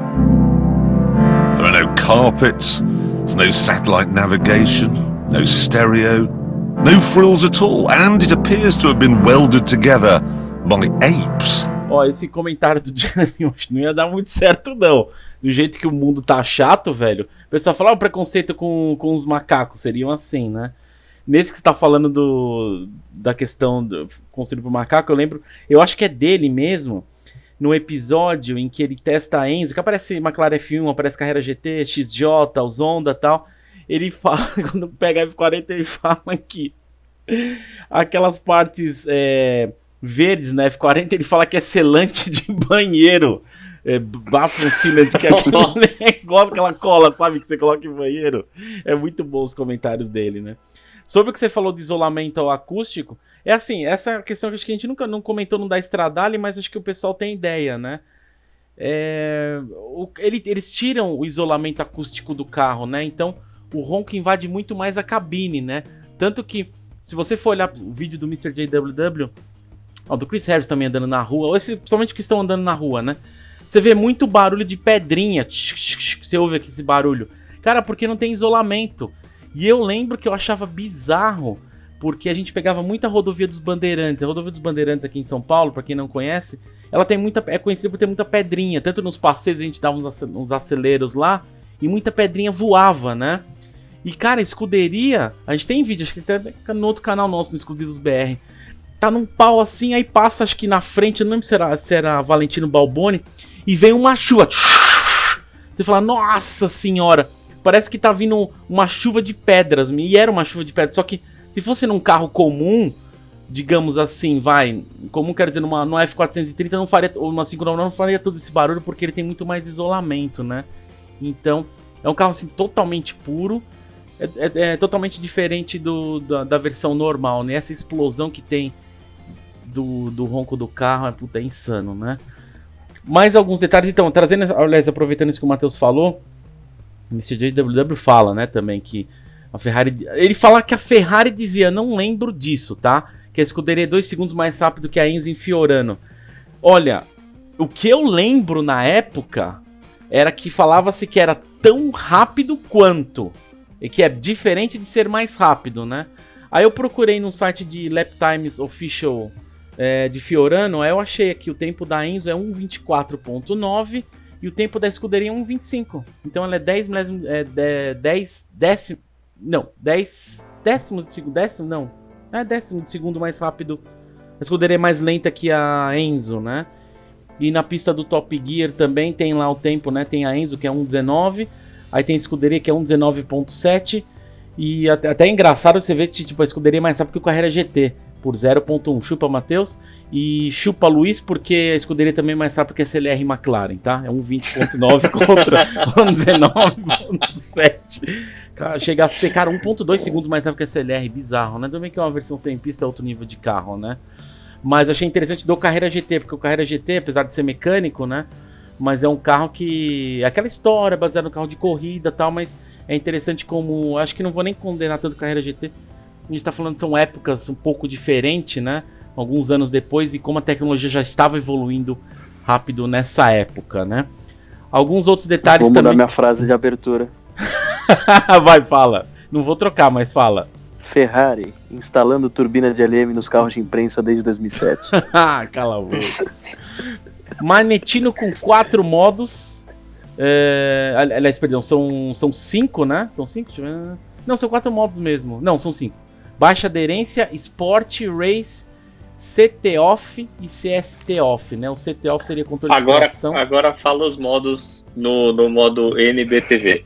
There are no carpets, there's no satellite navigation, no stereo, no frills at all, and it appears to have been welded together by apes. Esse comentário do Jeremy não ia dar muito certo, não. Do jeito que o mundo tá chato, velho. O pessoal fala, o preconceito com os macacos seriam assim, né? Nesse que você tá falando da questão do construído por macaco, eu acho que é dele mesmo, no episódio em que ele testa a Enzo, que aparece McLaren F1, aparece Carrera GT, XJ, os Honda e tal, ele fala, quando pega a F40, ele fala que aquelas partes verdes na F40, ele fala que é selante de banheiro, bafo sealant, que é aquele negócio, aquela cola, sabe, que você coloca em banheiro. É muito bom os comentários dele, né? Sobre o que você falou de isolamento acústico, é assim, essa questão que acho que a gente nunca não comentou no da Stradale, mas acho que o pessoal tem ideia, né? Eles tiram o isolamento acústico do carro, né? Então o ronco invade muito mais a cabine, né? Tanto que, se você for olhar o vídeo do Mr. JWW, do Chris Harris também andando na rua, ou principalmente que estão andando na rua, né? Você vê muito barulho de pedrinha, você ouve aqui esse barulho. Cara, porque não tem isolamento. E eu lembro que eu achava bizarro, porque a gente pegava muita rodovia dos Bandeirantes. A rodovia dos Bandeirantes aqui em São Paulo, pra quem não conhece, ela é conhecida por ter muita pedrinha. Tanto nos passeios a gente dava uns aceleros lá, e muita pedrinha voava, né? E cara, a escuderia, a gente tem vídeo, acho que até no outro canal nosso, no Exclusivos BR, tá num pau assim, aí passa acho que na frente, eu não lembro se era Valentino Balboni, e vem uma chuva. Você fala, nossa senhora, parece que tá vindo uma chuva de pedras, e era uma chuva de pedras, só que se fosse num carro comum, digamos assim, comum quer dizer, numa F430 não faria, ou uma 599 não faria todo esse barulho, porque ele tem muito mais isolamento, né? Então, é um carro assim totalmente puro, é totalmente diferente da versão normal, né? Essa explosão que tem do ronco do carro é insano, né? Mais alguns detalhes, então, aproveitando isso que o Matheus falou, o Mr. JWW fala, né, também que a Ferrari... Ele fala que a Ferrari dizia, não lembro disso, tá? Que a escuderia é 2 segundos mais rápido que a Enzo em Fiorano. Olha, o que eu lembro na época era que falava-se que era tão rápido quanto, e que é diferente de ser mais rápido, né? Aí eu procurei no site de Lap Times Official de Fiorano, aí eu achei aqui o tempo da Enzo é 1:24.9 e o tempo da escuderia é 1:25. Então ela é 10 décimos de segundo mais rápido. A escuderia é mais lenta que a Enzo, né? E na pista do Top Gear também tem lá o tempo, né? Tem a Enzo que é 1:19, aí tem a escuderia que é 1:19.7. E até é engraçado você ver, tipo, a escuderia é mais rápida que o Carrera GT. por 0.1. Chupa, Matheus. E chupa, Luiz, porque a escuderia também é mais rápida que a CLR McLaren, tá? É 1.20.9 contra 1.19.7. Chega a ser, cara, 1.2 segundos mais rápido que a CLR. Bizarro, né? Também que é uma versão sem pista, é outro nível de carro, né? Mas achei interessante do Carreira GT, porque o Carreira GT, apesar de ser mecânico, né? Mas é um carro que... aquela história baseada no carro de corrida e tal, mas é interessante como... acho que não vou nem condenar tanto o Carreira GT. A gente tá falando que são épocas um pouco diferentes, né? Alguns anos depois, e como a tecnologia já estava evoluindo rápido nessa época, né? Alguns outros detalhes também... Vou mudar também... minha frase de abertura. Vai, fala. Não vou trocar, mas fala. Ferrari instalando turbina de LM nos carros de imprensa desde 2007. Cala a boca. Magnetino com 4 modos. Aliás, perdão, são 5, né? São 5? Não, são 4 modos mesmo. Não, são 5. Baixa aderência, Sport, Race, CT-Off e CST-Off, né? O CT-Off seria controle de tração. Agora fala os modos no modo NBTV.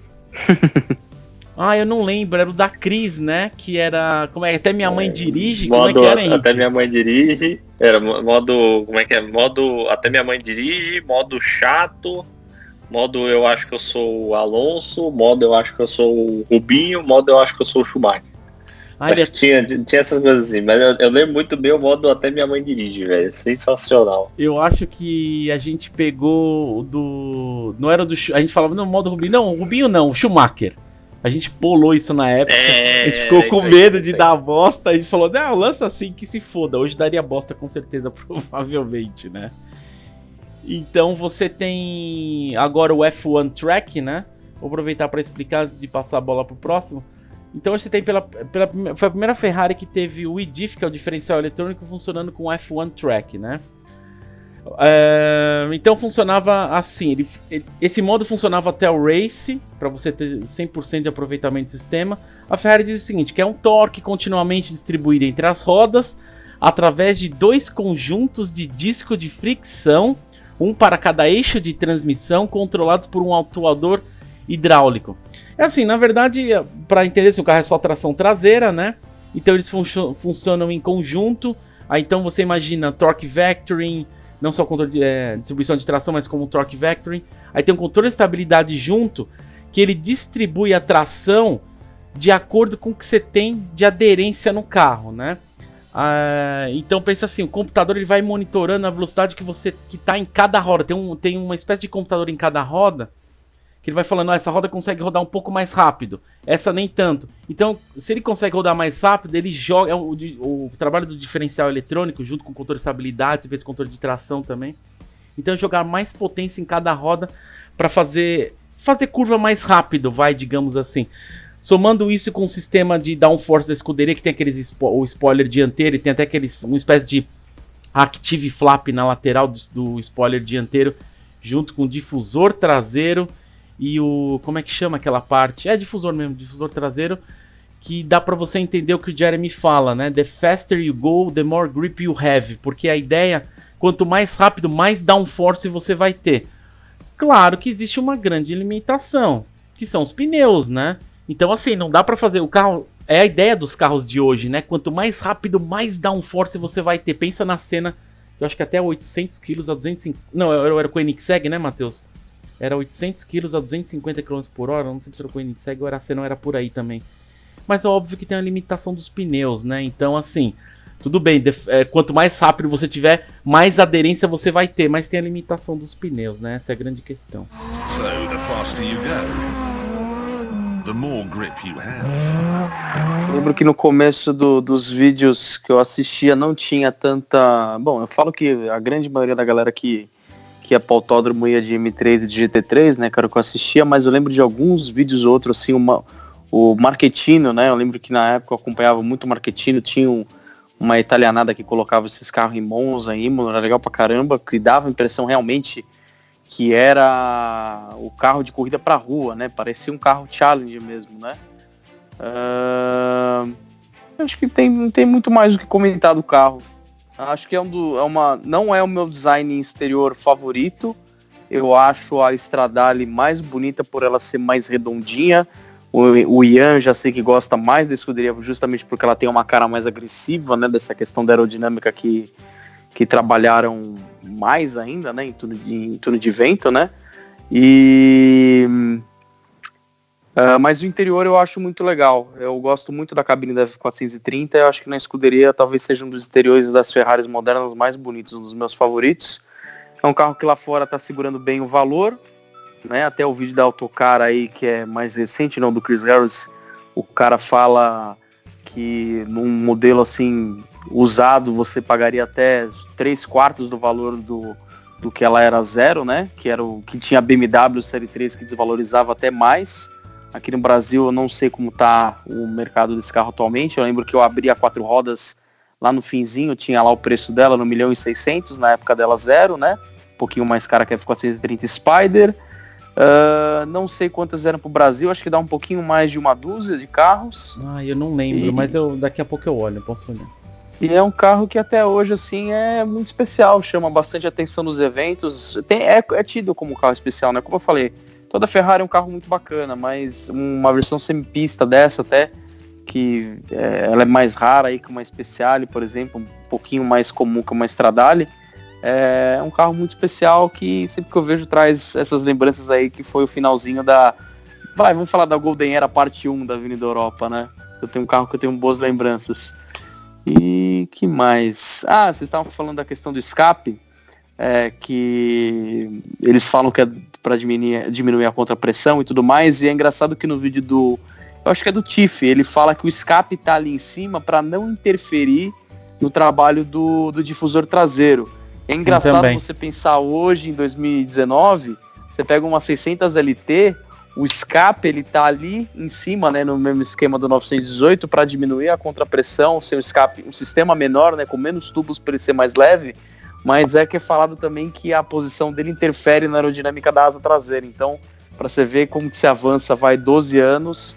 Eu não lembro, era o da Cris, né? Que era. Como é? Até minha mãe dirige? Modo, como é que era, Henrique? Até minha mãe dirige. Era modo. Como é que é? Modo. Até minha mãe dirige, modo chato. Modo eu acho que eu sou o Alonso. Modo eu acho que eu sou o Rubinho. Modo eu acho que eu sou o Schumacher. Tinha essas coisas assim, mas eu lembro muito bem o modo até minha mãe dirige, velho. Sensacional. Eu acho que a gente pegou do. Não era do. A gente falava no modo Rubinho. Não, Rubinho não, o Schumacher. A gente pulou isso na época. A gente ficou com medo de dar bosta. A gente falou, não, lança assim que se foda. Hoje daria bosta com certeza, provavelmente, né? Então você tem agora o F1 Track, né? Vou aproveitar para explicar antes de passar a bola pro próximo. Então você tem foi a primeira Ferrari que teve o eDiff, que é o diferencial eletrônico, funcionando com o F1 Track, né? Então funcionava assim, esse modo funcionava até o Race, para você ter 100% de aproveitamento do sistema. A Ferrari diz o seguinte, que é um torque continuamente distribuído entre as rodas, através de 2 conjuntos de disco de fricção, um para cada eixo de transmissão, controlados por um atuador hidráulico. É assim, na verdade, para entender se o carro é só tração traseira, né? Então eles funcionam em conjunto. Aí então você imagina torque vectoring, não só controle de distribuição de tração, mas como torque vectoring. Aí tem um controle de estabilidade junto, que ele distribui a tração de acordo com o que você tem de aderência no carro, né? Então pensa assim, o computador ele vai monitorando a velocidade que está em cada roda. Tem uma espécie de computador em cada roda, que ele vai falando, essa roda consegue rodar um pouco mais rápido, essa nem tanto. Então, se ele consegue rodar mais rápido, ele joga o trabalho do diferencial eletrônico, junto com o controle de estabilidade, você fez controle de tração também. Então, jogar mais potência em cada roda para fazer curva mais rápido, digamos assim. Somando isso com o sistema de downforce da escuderia, que tem o spoiler dianteiro, e tem até uma espécie de active flap na lateral do spoiler dianteiro, junto com o difusor traseiro, e como é que chama aquela parte? Difusor mesmo, difusor traseiro, que dá pra você entender o que o Jeremy fala, né? The faster you go, the more grip you have. Porque a ideia, quanto mais rápido, mais downforce você vai ter. Claro que existe uma grande limitação, que são os pneus, né? Então assim, não dá pra fazer o carro... É a ideia dos carros de hoje, né? Quanto mais rápido, mais downforce você vai ter. Pensa na cena, eu acho que até 800 kg a 250... Não, era com o Koenigsegg, né, Matheus? Era 800 kg a 250 km por hora, não sei se era com o Koenigsegg ou era por aí também. Mas é óbvio que tem a limitação dos pneus, né? Então, assim, tudo bem, quanto mais rápido você tiver, mais aderência você vai ter, mas tem a limitação dos pneus, né? Essa é a grande questão. So, the faster you go, the more grip you have. Lembro que no começo dos vídeos que eu assistia não tinha tanta... Bom, eu falo que a grande maioria da galera que ia para o autódromo ia de M3 e de GT3, né, cara, que eu assistia, mas eu lembro de alguns vídeos outros, assim, o Marchettino, né, eu lembro que na época eu acompanhava muito o Marchettino, tinha uma italianada que colocava esses carros em Monza, em Imola, era legal pra caramba, que dava a impressão realmente que era o carro de corrida pra rua, né, parecia um carro challenge mesmo, né. Acho que não tem muito mais o que comentar do carro. Acho que não é o meu design exterior favorito. Eu acho a Stradale mais bonita por ela ser mais redondinha, O Ian já sei que gosta mais da escuderia justamente porque ela tem uma cara mais agressiva, né? Dessa questão da aerodinâmica que trabalharam mais ainda, né? Em turno de vento, né? Mas o interior eu acho muito legal. Eu gosto muito da cabine da F430. Eu acho que na escuderia talvez seja um dos interiores das Ferraris modernas mais bonitos, um dos meus favoritos. É um carro que lá fora está segurando bem o valor, né? Até o vídeo da Autocar aí, que é mais recente, não do Chris Harris, o cara fala que num modelo assim usado você pagaria até 3/4 do valor do que ela era zero, né? Que era o que tinha a BMW Série 3 que desvalorizava até mais. Aqui no Brasil eu não sei como tá o mercado desse carro atualmente. Eu lembro que eu abri a 4 rodas lá no finzinho, tinha lá o preço dela no 1.600.000, na época dela zero, né? Um pouquinho mais cara que a F430 Spider. Não sei quantas eram pro Brasil, acho que dá um pouquinho mais de uma dúzia de carros. Eu não lembro, mas daqui a pouco eu olho, posso olhar. E é um carro que até hoje, assim, é muito especial, chama bastante atenção nos eventos. É tido como um carro especial, né? Como eu falei, toda Ferrari é um carro muito bacana, mas uma versão semipista dessa até, que ela é mais rara aí que uma Speciale, por exemplo, um pouquinho mais comum que uma Stradale. É um carro muito especial que sempre que eu vejo traz essas lembranças aí, que foi o finalzinho vamos falar da Golden Era parte 1 da Avenida Europa, né? Eu tenho um carro que eu tenho boas lembranças. E que mais? Vocês estavam falando da questão do escape, que eles falam que é para diminuir a contrapressão e tudo mais, e é engraçado que no vídeo eu acho que é do Tiff, ele fala que o escape tá ali em cima para não interferir no trabalho do difusor traseiro. É engraçado você pensar hoje, em 2019, você pega uma 600 LT, o escape ele tá ali em cima, né, no mesmo esquema do 918, para diminuir a contrapressão, ser um sistema menor, né, com menos tubos para ele ser mais leve, mas que é falado também que a posição dele interfere na aerodinâmica da asa traseira. Então, para você ver como que se avança, 12 anos,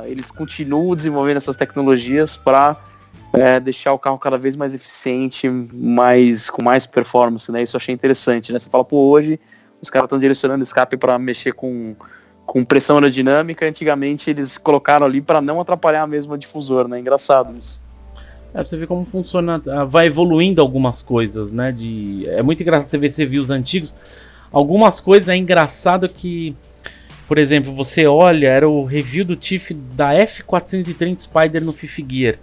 eles continuam desenvolvendo essas tecnologias para deixar o carro cada vez mais eficiente, com mais performance, né? Isso eu achei interessante, né? Você fala, hoje os caras estão direcionando escape para mexer com pressão aerodinâmica. Antigamente eles colocaram ali para não atrapalhar mesmo a difusor, né? Engraçado isso. Pra você ver como funciona, vai evoluindo algumas coisas, né? É muito engraçado você ver reviews antigos. Algumas coisas é engraçado que, por exemplo, você olha, era o review do Tiff da F430 Spider no Fifth Gear,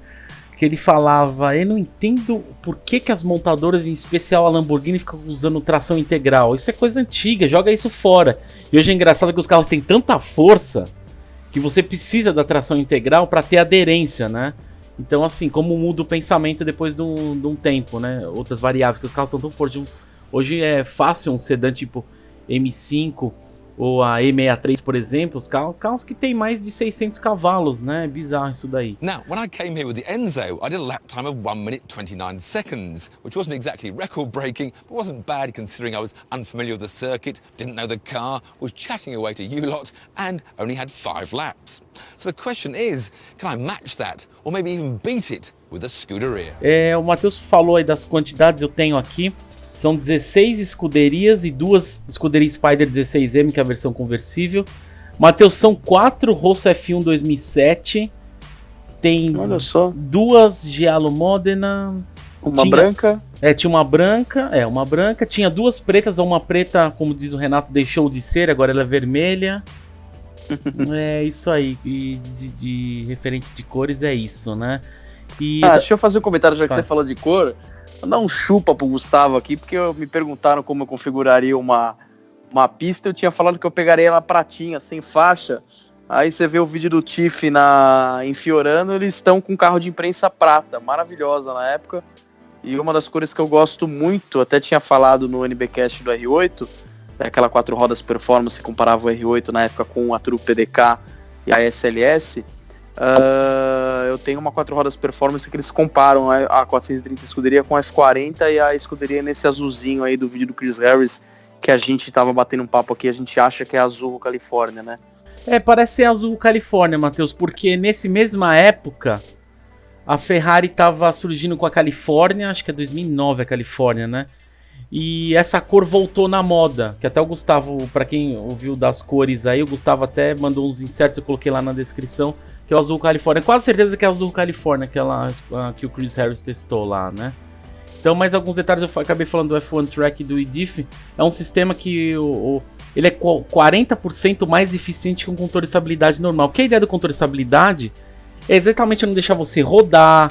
que ele falava, eu não entendo por que as montadoras, em especial a Lamborghini, ficam usando tração integral. Isso é coisa antiga, joga isso fora. E hoje é engraçado que os carros têm tanta força que você precisa da tração integral para ter aderência, né? Então, assim, como muda o pensamento depois de um tempo, né? Outras variáveis, que os carros estão tão fortes. Hoje é fácil um sedã tipo M5 ou a E63, por exemplo, os carros que tem mais de 600 cavalos, né? É bizarro isso daí. Now, when I came here with the Enzo, I did a lap time of 1 minute 29 seconds, which wasn't exactly record-breaking, but wasn't bad considering I was unfamiliar with the circuit, didn't know the car, was chatting away to you lot, and only had 5 laps. So the question is, can I match that, or maybe even beat it with a Scuderia? O Matheus falou aí das quantidades, eu tenho aqui. São 16 escuderias e 2 escuderias Spider 16M, que é a versão conversível. Matheus, são 4 Rosso F1 2007. Tem 2 Giallo Modena. Branca. Tinha uma branca. Tinha 2 pretas, uma preta, como diz o Renato, deixou de ser, agora ela é vermelha. É isso aí. E de referente de cores é isso, né? Deixa eu fazer um comentário, já que você falou de cor. Vou dar um chupa pro Gustavo aqui, porque me perguntaram como eu configuraria uma pista. Eu tinha falado que eu pegaria ela pratinha, sem faixa. Aí você vê o vídeo do Tiff em Fiorano, eles estão com carro de imprensa prata, maravilhosa na época. E uma das cores que eu gosto muito, até tinha falado no NBcast do R8, aquela 4 rodas performance, comparava o R8 na época com a True PDK e a SLS. Eu tenho uma 4 rodas performance que eles comparam a 430 escuderia com a F40 e a escuderia nesse azulzinho aí do vídeo do Chris Harris, que a gente tava batendo um papo aqui, a gente acha que é azul Califórnia, né? Parece ser azul Califórnia, Matheus, porque nesse mesma época a Ferrari tava surgindo com a Califórnia, acho que é 2009 a Califórnia, né? E essa cor voltou na moda, que até o Gustavo, pra quem ouviu das cores aí, o Gustavo até mandou uns inserts, eu coloquei lá na descrição, que é o azul Califórnia. Quase certeza que é o azul Califórnia, aquela que o Chris Harris testou lá, né? Então, mais alguns detalhes, eu acabei falando do F1 Track e do eDiff. É um sistema que ele é 40% mais eficiente que um controle de estabilidade normal. Porque a ideia do controle de estabilidade é exatamente não deixar você rodar,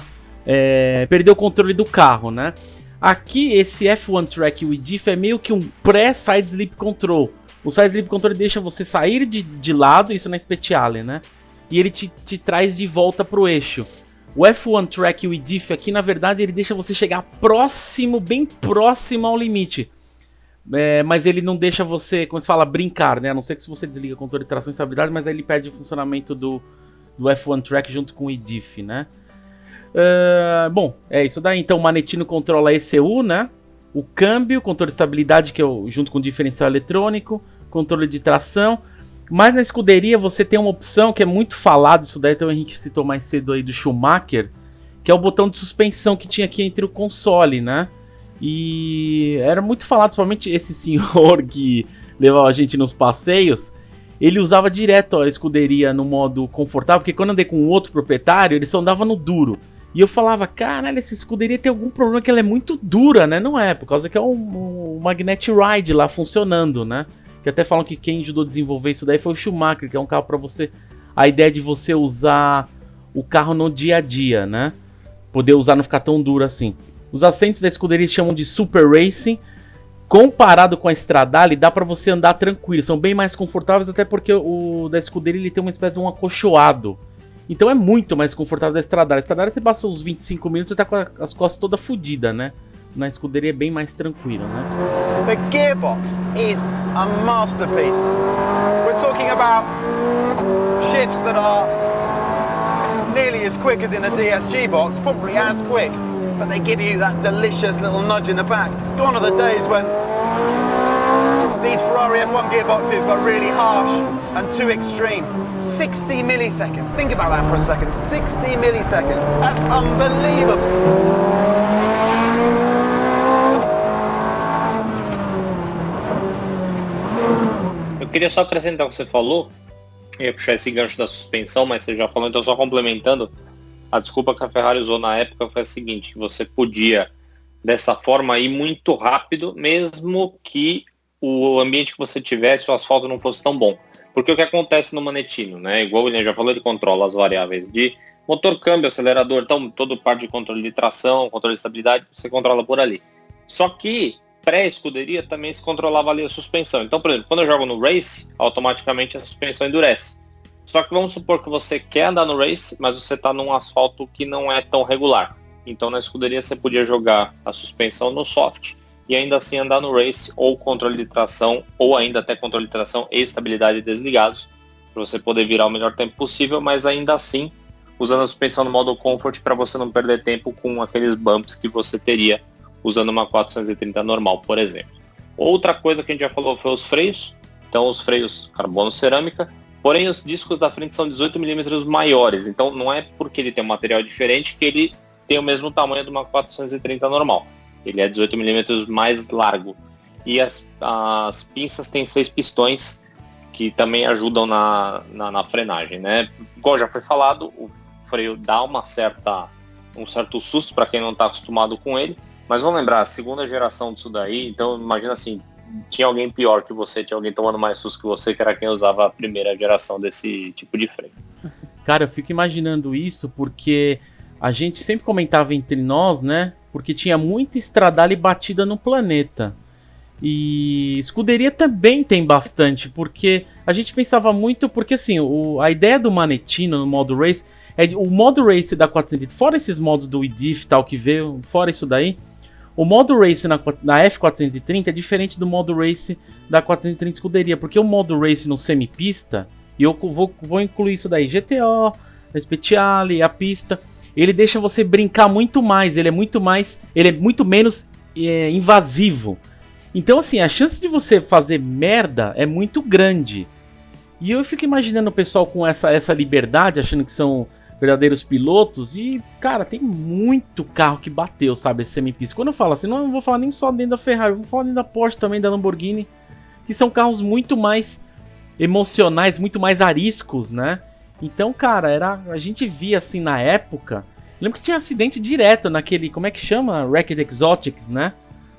perder o controle do carro, né? Aqui, esse F1 Track e o eDiff é meio que um pré-side slip control. O side slip control deixa você sair de lado, isso na Speciale, né? E ele te traz de volta pro eixo. O F1 Track e o eDiff aqui, na verdade, ele deixa você chegar próximo, bem próximo ao limite. Mas ele não deixa você, como se fala, brincar, né? A não ser que se você desliga o controle de tração e estabilidade, mas aí ele perde o funcionamento do F1 Track junto com o eDiff, né? Bom, é isso daí. Então o Manettino controla a ECU, né? O câmbio, controle de estabilidade, que é junto com o diferencial eletrônico, controle de tração. Mas na escuderia você tem uma opção que é muito falado, isso daí até o Henrique citou mais cedo aí do Schumacher, que é o botão de suspensão que tinha aqui entre o console, né? E era muito falado, principalmente esse senhor que levava a gente nos passeios, ele usava direto a escuderia no modo confortável, porque quando eu andei com um outro proprietário, ele só andava no duro. E eu falava, caralho, essa escuderia tem algum problema que ela é muito dura, né? Não é, por causa que é um Magnet Ride lá funcionando, né? Que até falam que quem ajudou a desenvolver isso daí foi o Schumacher, que é um carro para você... A ideia de você usar o carro no dia a dia, né? Poder usar, não ficar tão duro assim. Os assentos da escuderia chamam de Super Racing. Comparado com a Stradale, dá para você andar tranquilo. São bem mais confortáveis, até porque o da escuderia ele tem uma espécie de um acolchoado. Então é muito mais confortável da Stradale. A Stradale você passa uns 25 minutos e tá com as costas toda fodidas, né? Na escuderia é bem mais tranquilo, né? The gearbox is a masterpiece. We're talking about shifts that are nearly as quick as in a DSG box, probably as quick, but they give you that delicious little nudge in the back. Gone are the days when these Ferrari F1 gearboxes were really harsh and too extreme. 60 milliseconds. Think about that for a second. 60 milliseconds. That's unbelievable. Eu queria só acrescentar o que você falou. Eu ia puxar esse gancho da suspensão, mas você já falou, então só complementando. A desculpa que a Ferrari usou na época foi a seguinte: você podia, dessa forma, ir muito rápido, mesmo que o ambiente que você tivesse, o asfalto não fosse tão bom. Porque o que acontece no Manettino, né? Igual o William já falou, ele controla as variáveis de motor, câmbio, acelerador, então todo parte de controle de tração, controle de estabilidade, você controla por ali. Só que pré-escuderia também se controlava ali a suspensão. Então, por exemplo, quando eu jogo no race, automaticamente a suspensão endurece. Só que vamos supor que você quer andar no race, mas você está num asfalto que não é tão regular. Então na escuderia você podia jogar a suspensão no soft e ainda assim andar no race, ou controle de tração, ou ainda até controle de tração e estabilidade desligados, para você poder virar o melhor tempo possível, mas ainda assim usando a suspensão no modo comfort para você não perder tempo com aqueles bumps que você teria usando uma 430 normal, por exemplo. Outra coisa que a gente já falou foi os freios. Então os freios carbono cerâmica, porém os discos da frente são 18 mm maiores, então não é porque ele tem um material diferente que ele tem o mesmo tamanho de uma 430 normal. Ele é 18 mm mais largo. E as pinças têm 6 pistões que também ajudam na frenagem, né? Igual já foi falado, o freio dá um certo susto para quem não está acostumado com ele. Mas vamos lembrar, a segunda geração disso daí, então imagina assim, tinha alguém pior que você, tinha alguém tomando mais susto que você, que era quem usava a primeira geração desse tipo de freio. Cara, eu fico imaginando isso porque a gente sempre comentava entre nós, né? Porque tinha muita Stradale batida no planeta. E escuderia também tem bastante, porque a gente pensava muito, porque assim, a ideia do Manettino no modo race, o modo race da 430, fora esses modos do eDiff e tal que veio, fora isso daí, o modo race na F430 é diferente do modo race da 430 escuderia, porque o modo race no semipista, e eu vou incluir isso daí, GTO, a Speciale, a pista, ele deixa você brincar muito mais, ele é muito menos invasivo. Então assim, a chance de você fazer merda é muito grande. E eu fico imaginando o pessoal com essa liberdade, achando que são verdadeiros pilotos. E, cara, tem muito carro que bateu, sabe, esse semipista. Quando eu falo assim, não vou falar nem só dentro da Ferrari, eu vou falar dentro da Porsche também, da Lamborghini, que são carros muito mais emocionais, muito mais ariscos, né? Então, cara, a gente via assim na época. Lembro que tinha acidente direto naquele, como é que chama? Wrecked Exotics, né?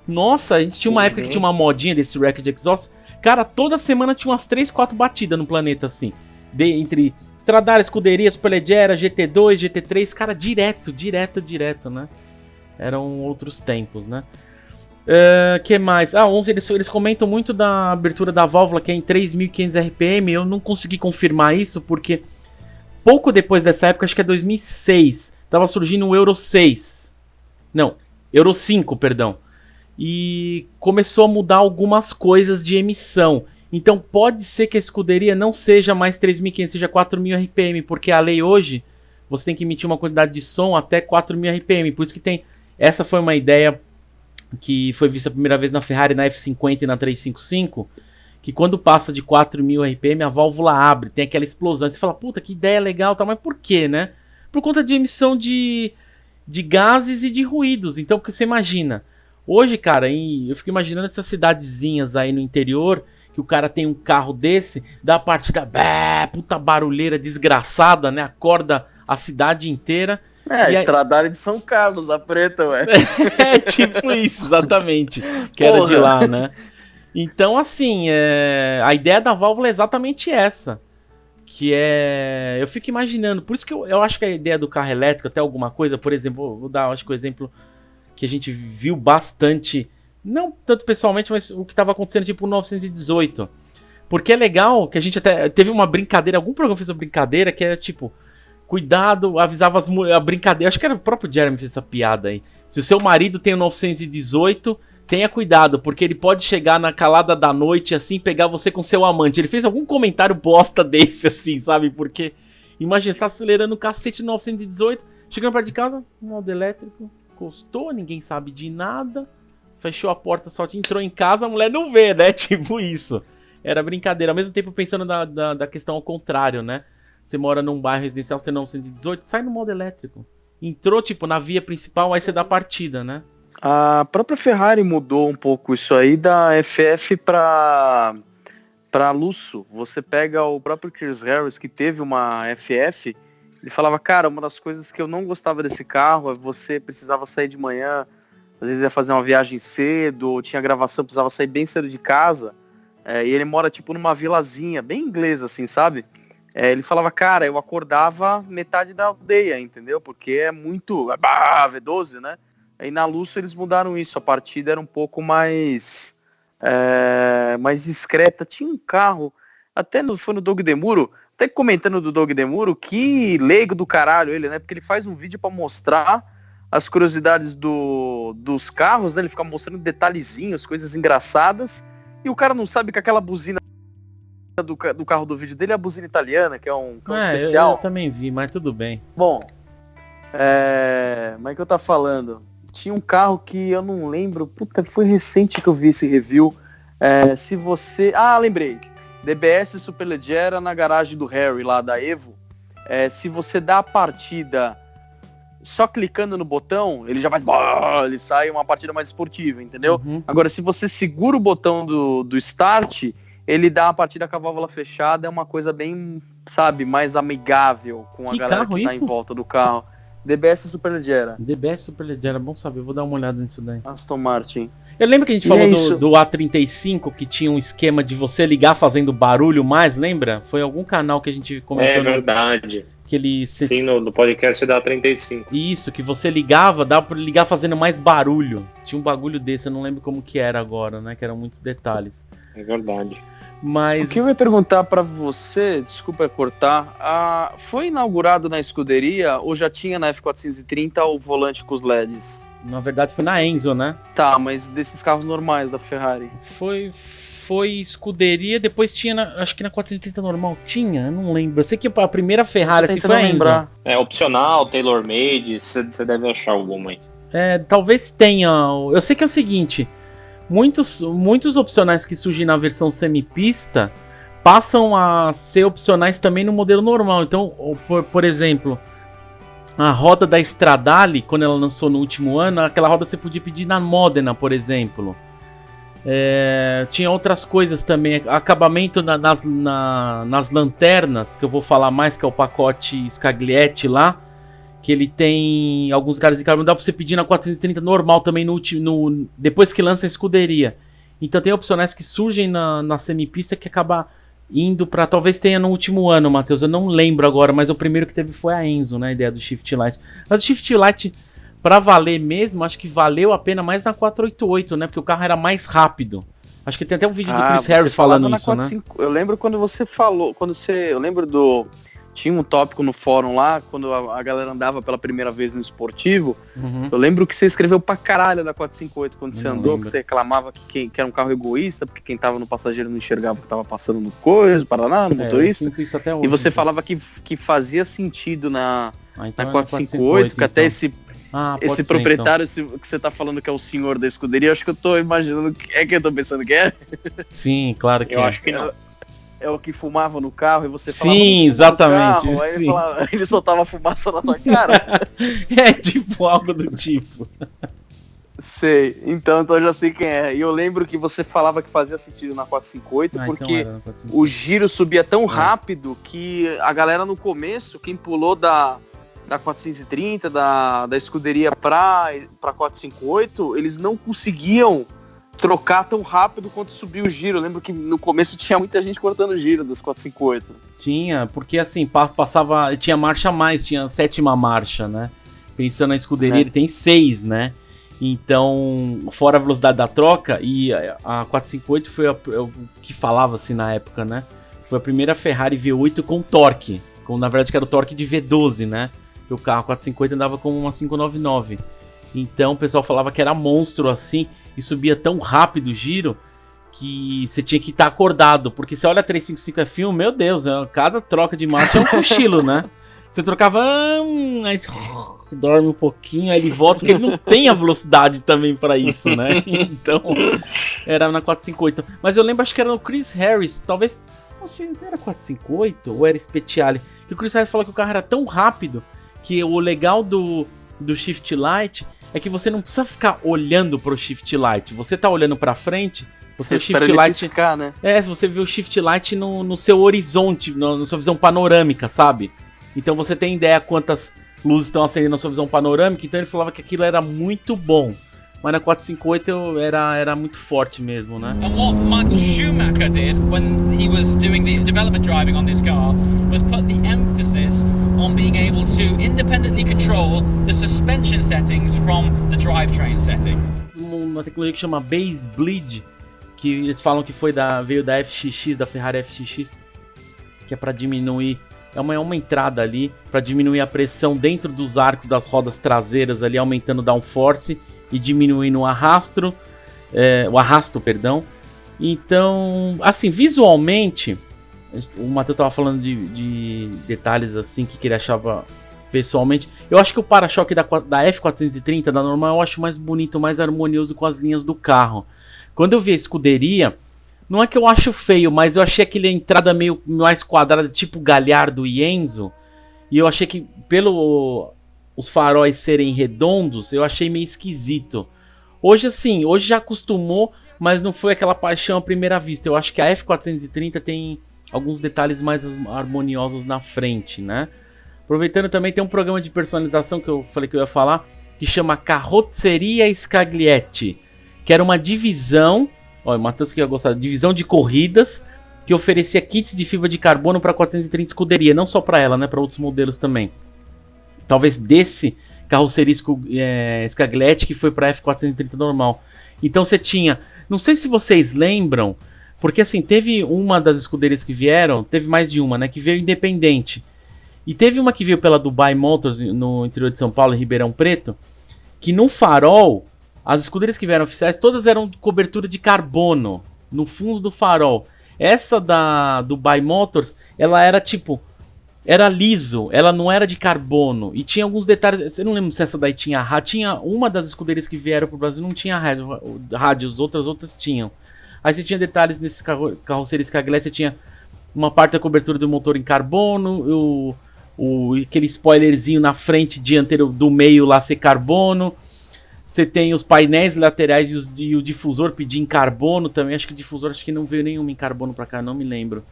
Nossa, a gente tinha uma época que tinha uma modinha desse Wrecked Exotics. Cara, toda semana tinha umas 3, 4 batidas no planeta, assim. Entre Stradale, Scuderia, Superleggera, GT2, GT3, cara, direto, né? Eram outros tempos, né? Que mais? 11, eles comentam muito da abertura da válvula, que é em 3.500 RPM. Eu não consegui confirmar isso, porque pouco depois dessa época, acho que é 2006, tava surgindo o Euro 6. Não, Euro 5, perdão. E começou a mudar algumas coisas de emissão. Então pode ser que a escuderia não seja mais 3.500, seja 4.000 RPM, porque a lei hoje, você tem que emitir uma quantidade de som até 4.000 RPM. Por isso que tem... Essa foi uma ideia que foi vista a primeira vez na Ferrari, na F50 e na 355, que quando passa de 4.000 RPM, a válvula abre, tem aquela explosão. Você fala, puta, que ideia legal, tá? Mas por quê, né? Por conta de emissão de gases e de ruídos. Então, porque você imagina... Hoje, cara, eu fico imaginando essas cidadezinhas aí no interior, que o cara tem um carro desse, dá a partida, puta barulheira desgraçada, né? Acorda a cidade inteira. A Stradale de São Carlos, a preta, ué. É tipo isso, exatamente. Que era de lá, né? Então, assim, a ideia da válvula é exatamente essa. Que é... Eu fico imaginando, por isso que eu acho que a ideia do carro elétrico, até alguma coisa, por exemplo, vou dar, acho que o exemplo que a gente viu bastante, não tanto pessoalmente, mas o que estava acontecendo tipo no 918. Porque é legal que a gente até teve uma brincadeira, algum programa fez uma brincadeira que era tipo, cuidado, avisava a brincadeira, acho que era o próprio Jeremy que fez essa piada aí. Se o seu marido tem o 918, tenha cuidado, porque ele pode chegar na calada da noite assim, pegar você com seu amante. Ele fez algum comentário bosta desse assim, sabe? Porque imagina, você tá acelerando o cacete no 918, chegando perto de casa, modo elétrico, encostou, ninguém sabe de nada, fechou a porta, só entrou em casa, a mulher não vê, né? Tipo isso. Era brincadeira. Ao mesmo tempo pensando da questão ao contrário, né? Você mora num bairro residencial, você não 118, sai no modo elétrico. Entrou, tipo, na via principal, aí você dá partida, né? A própria Ferrari mudou um pouco isso aí da FF pra luxo. Você pega o próprio Chris Harris, que teve uma FF, ele falava, cara, uma das coisas que eu não gostava desse carro é você precisava sair de manhã, às vezes ia fazer uma viagem cedo, ou tinha gravação, precisava sair bem cedo de casa, e ele mora tipo numa vilazinha, bem inglesa assim, sabe? Ele falava, cara, eu acordava metade da aldeia, entendeu? Porque é muito, V12, né? Aí na Lusso eles mudaram isso, a partida era um pouco mais discreta, tinha um carro, foi no Doug Demuro, até comentando do Doug Demuro, que leigo do caralho ele, né? Porque ele faz um vídeo pra mostrar as curiosidades dos carros, né? Ele fica mostrando detalhezinhos, coisas engraçadas, e o cara não sabe que aquela buzina do carro do vídeo dele é a buzina italiana, que é um carro especial. Eu também vi, mas tudo bem. Bom, mas que eu tava falando? Tinha um carro que eu não lembro, puta, foi recente que eu vi esse review. Se você... lembrei. DBS Superleggera na garagem do Harry, lá da Evo. Se você dá a partida só clicando no botão, ele já vai... Ele sai uma partida mais esportiva, entendeu? Uhum. Agora, se você segura o botão do Start, ele dá a partida com a válvula fechada, é uma coisa bem, sabe, mais amigável com a galera que tá em volta do carro. DBS Superleggera. DBS Superleggera, bom saber, vou dar uma olhada nisso daí. Aston Martin. Eu lembro que a gente falou do A35, que tinha um esquema de você ligar fazendo barulho mais, lembra? Foi algum canal que a gente comentou. É verdade. Que ele... Sim, no podcast da A35. Isso, que você ligava, dava pra ligar fazendo mais barulho. Tinha um bagulho desse, eu não lembro como que era agora, né? Que eram muitos detalhes. É verdade. Mas... O que eu ia perguntar pra você, desculpa cortar, foi inaugurado na escuderia ou já tinha na F430 o volante com os LEDs? Na verdade foi na Enzo, né? Tá, mas desses carros normais da Ferrari? Foi escuderia, depois tinha, acho que na 430 normal tinha, eu não lembro. Eu sei que a primeira Ferrari assim, foi a Enzo. É opcional, tailor-made, você deve achar alguma aí. Talvez tenha. Eu sei que é o seguinte, muitos opcionais que surgem na versão semipista passam a ser opcionais também no modelo normal. Então, por exemplo, a roda da Stradale, quando ela lançou no último ano, aquela roda você podia pedir na Modena, por exemplo. Tinha outras coisas também, acabamento nas lanternas, que eu vou falar mais, que é o pacote Scaglietti lá, que ele tem alguns detalhes de carbono, dá pra você pedir na 430 normal também, depois que lança a escuderia. Então tem opcionais que surgem na semipista que acaba indo pra, talvez tenha no último ano, Matheus, eu não lembro agora, mas o primeiro que teve foi a Enzo, né, a ideia do Shift Light. Mas o Shift Light, pra valer mesmo, acho que valeu a pena mais na 488, né, porque o carro era mais rápido. Acho que tem até um vídeo do Chris Harris falando isso, 45, né? Eu lembro quando você falou, eu lembro tinha um tópico no fórum lá, quando a galera andava pela primeira vez no esportivo, eu lembro que você escreveu pra caralho da 458 quando você andou, que você reclamava que era um carro egoísta, porque quem tava no passageiro não enxergava o que tava passando no coisa, Paraná, no motorista. Eu sinto isso até hoje, e você falava que fazia sentido na 458, que até esse proprietário que você tá falando que é o senhor da escuderia, acho que eu tô imaginando que eu tô pensando que é. Sim, claro que eu acho que não. É o que fumava no carro e você falava... Sim, exatamente. Carro, aí ele soltava fumaça na sua cara. Tipo algo do tipo. Sei, então eu já sei quem é. E eu lembro que você falava que fazia sentido na 458, porque então 458. O giro subia tão rápido que a galera no começo, quem pulou da 430, da escuderia pra 458, eles não conseguiam trocar tão rápido quanto subiu o giro. Eu lembro que no começo tinha muita gente cortando o giro das 458. Tinha, porque assim, passava, tinha marcha a mais, tinha 7ª marcha, né? Pensando na escuderia, ele tem 6, né? Então, fora a velocidade da troca, e a 458 foi o que falava assim na época, né? Foi a primeira Ferrari V8 com torque, na verdade que era o torque de V12, né? Que o carro 450 andava com uma 599. Então o pessoal falava que era monstro assim, e subia tão rápido o giro que você tinha que estar acordado, porque você olha a 355 F1, meu Deus, cada troca de marcha é um cochilo, né? Você trocava, aí você dorme um pouquinho, aí ele volta, porque ele não tem a velocidade também pra isso, né? Então, era na 458. Mas eu lembro, acho que era no Chris Harris, talvez, não sei se era 458 ou era Speciale, que o Chris Harris falou que o carro era tão rápido que o legal do Shift Light é que você não precisa ficar olhando pro Shift Light. Você tá olhando pra frente, você Shift Light, piscar, né? Você vê o Shift Light no seu horizonte, na sua visão panorâmica, sabe? Então você tem ideia quantas luzes estão acendendo na sua visão panorâmica, então ele falava que aquilo era muito bom. Mas na 458 era muito forte mesmo, né? And what Michael Schumacher did when he was doing the development driving on this car was put the emphasis on being able to independently control the suspension settings from the drivetrain settings. Uma tecnologia que chama Base Bleed, que eles falam que veio da FXX, da Ferrari FXX, que é para diminuir, é uma entrada ali para diminuir a pressão dentro dos arcos das rodas traseiras ali, aumentando o downforce e diminuindo o arrasto, Então, assim, visualmente, o Matheus estava falando de detalhes assim que ele achava pessoalmente. Eu acho que o para-choque da F430, da normal, eu acho mais bonito, mais harmonioso com as linhas do carro. Quando eu vi a escuderia, não é que eu acho feio, mas eu achei aquela entrada meio mais quadrada, tipo Gallardo e Enzo. E eu achei que, os faróis serem redondos, eu achei meio esquisito. Hoje já acostumou, mas não foi aquela paixão à primeira vista. Eu acho que a F430 tem alguns detalhes mais harmoniosos na frente, né? Aproveitando também, tem um programa de personalização que eu falei que eu ia falar, que chama Carrozzeria Scaglietti, que era uma divisão, o Matheus que ia gostar, divisão de corridas, que oferecia kits de fibra de carbono para 430 escuderia, não só para ela, né, para outros modelos também. Talvez desse Carrozzeria Scaglietti que foi para F430 normal. Então você tinha, não sei se vocês lembram, porque assim, teve uma das escuderias que vieram, teve mais de uma, né, que veio independente. E teve uma que veio pela Dubai Motors no interior de São Paulo, em Ribeirão Preto, que no farol, as escuderias que vieram oficiais, todas eram de cobertura de carbono, no fundo do farol. Essa da Dubai Motors, ela era tipo, era liso, ela não era de carbono. E tinha alguns detalhes, eu não lembro se essa daí tinha rádio. Tinha uma das escuderias que vieram pro Brasil, não tinha rádio, as outras tinham. Aí você tinha detalhes nesse Carrozzeria Scaglietti, você tinha uma parte da cobertura do motor em carbono, aquele spoilerzinho na frente dianteiro do meio lá ser carbono. Você tem os painéis laterais e o difusor pedir em carbono também. Acho que o difusor não veio nenhum em carbono pra cá, não me lembro.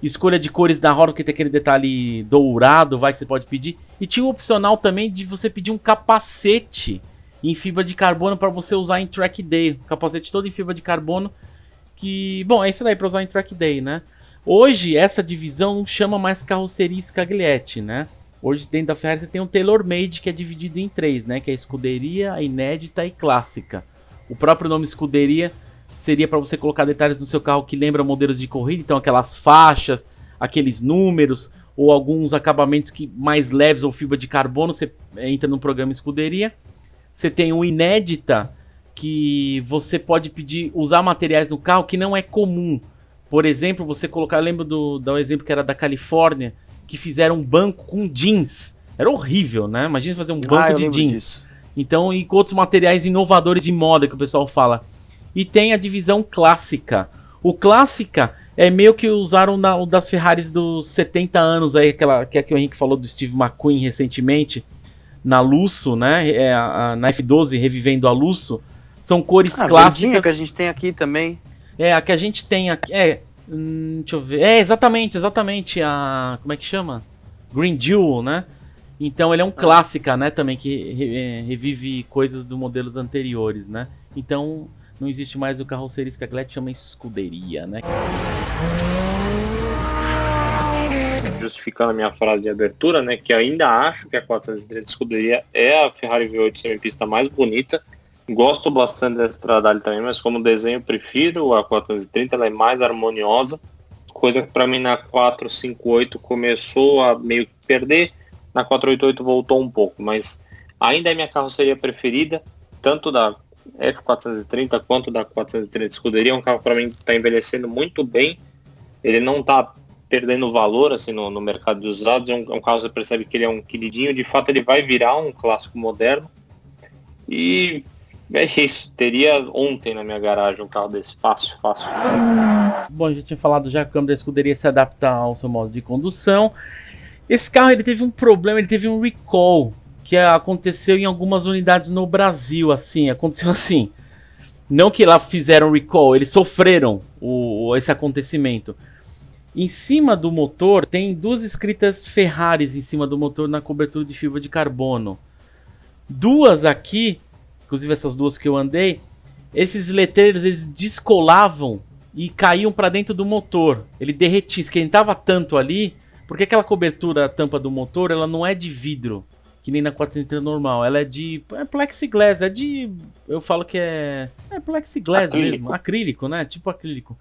Escolha de cores da roda, que tem aquele detalhe dourado, que você pode pedir. E tinha o opcional também de você pedir um capacete em fibra de carbono para você usar em track day. Capacete todo em fibra de carbono. Que, bom, é isso daí para usar em track day, né? Hoje, essa divisão não chama mais carroceria Scaglietti, né? Hoje, dentro da Ferrari, você tem um tailor-made que é dividido em 3, né? Que é a escuderia, a inédita e clássica. O próprio nome escuderia seria para você colocar detalhes no seu carro que lembram modelos de corrida. Então, aquelas faixas, aqueles números, ou alguns acabamentos mais leves ou fibra de carbono. Você entra no programa escuderia. Você tem o inédita, que você pode pedir, usar materiais no carro que não é comum. Por exemplo, você colocar, eu lembro do exemplo que era da Califórnia, que fizeram um banco com jeans. Era horrível, né? Imagina fazer um banco de jeans. Disso. Então, e com outros materiais inovadores de moda que o pessoal fala. E tem a divisão clássica. O clássica é meio que usaram o das Ferraris dos 70 anos, aí, que o Henrique falou do Steve McQueen recentemente, na Lusso, né? Na F12 revivendo a Lusso. São cores clássicas. Que a gente tem aqui também. A que a gente tem aqui. Deixa eu ver. Exatamente. Como é que chama? Green Jewel, né? Então ele é um clássica, né? Também que revive coisas dos modelos anteriores, né? Então não existe mais o carroceria Scaglietti, chama escuderia, né? Justificando a minha frase de abertura, né? Que ainda acho que a 430 escuderia é a Ferrari V8 semipista mais bonita. Gosto bastante da Stradale também, mas como desenho prefiro a 430, ela é mais harmoniosa, coisa que para mim na 458 começou a meio que perder, na 488 voltou um pouco, mas ainda é minha carroceria preferida, tanto da F430 quanto da 430 escuderia. É um carro para mim que está envelhecendo muito bem, ele não está perdendo valor assim no mercado de usados, é um carro que você percebe que ele é um queridinho, de fato ele vai virar um clássico moderno, e é isso, teria ontem na minha garagem um carro desse, fácil. Bom, a gente tinha falado já que o câmbio da escuderia se adapta ao seu modo de condução. Esse carro ele teve um problema, ele teve um recall, que aconteceu em algumas unidades no Brasil, aconteceu assim. Não que lá fizeram recall, eles sofreram esse acontecimento. Em cima do motor, tem 2 escritas Ferraris em cima do motor na cobertura de fibra de carbono. 2 aqui, inclusive essas 2 que eu andei, esses letreiros eles descolavam e caíam para dentro do motor. Ele derretia, esquentava tanto ali, porque aquela cobertura, a tampa do motor, ela não é de vidro, que nem na 430 normal. Ela é de plexiglass, eu falo que é plexiglass mesmo, acrílico, né? Tipo acrílico.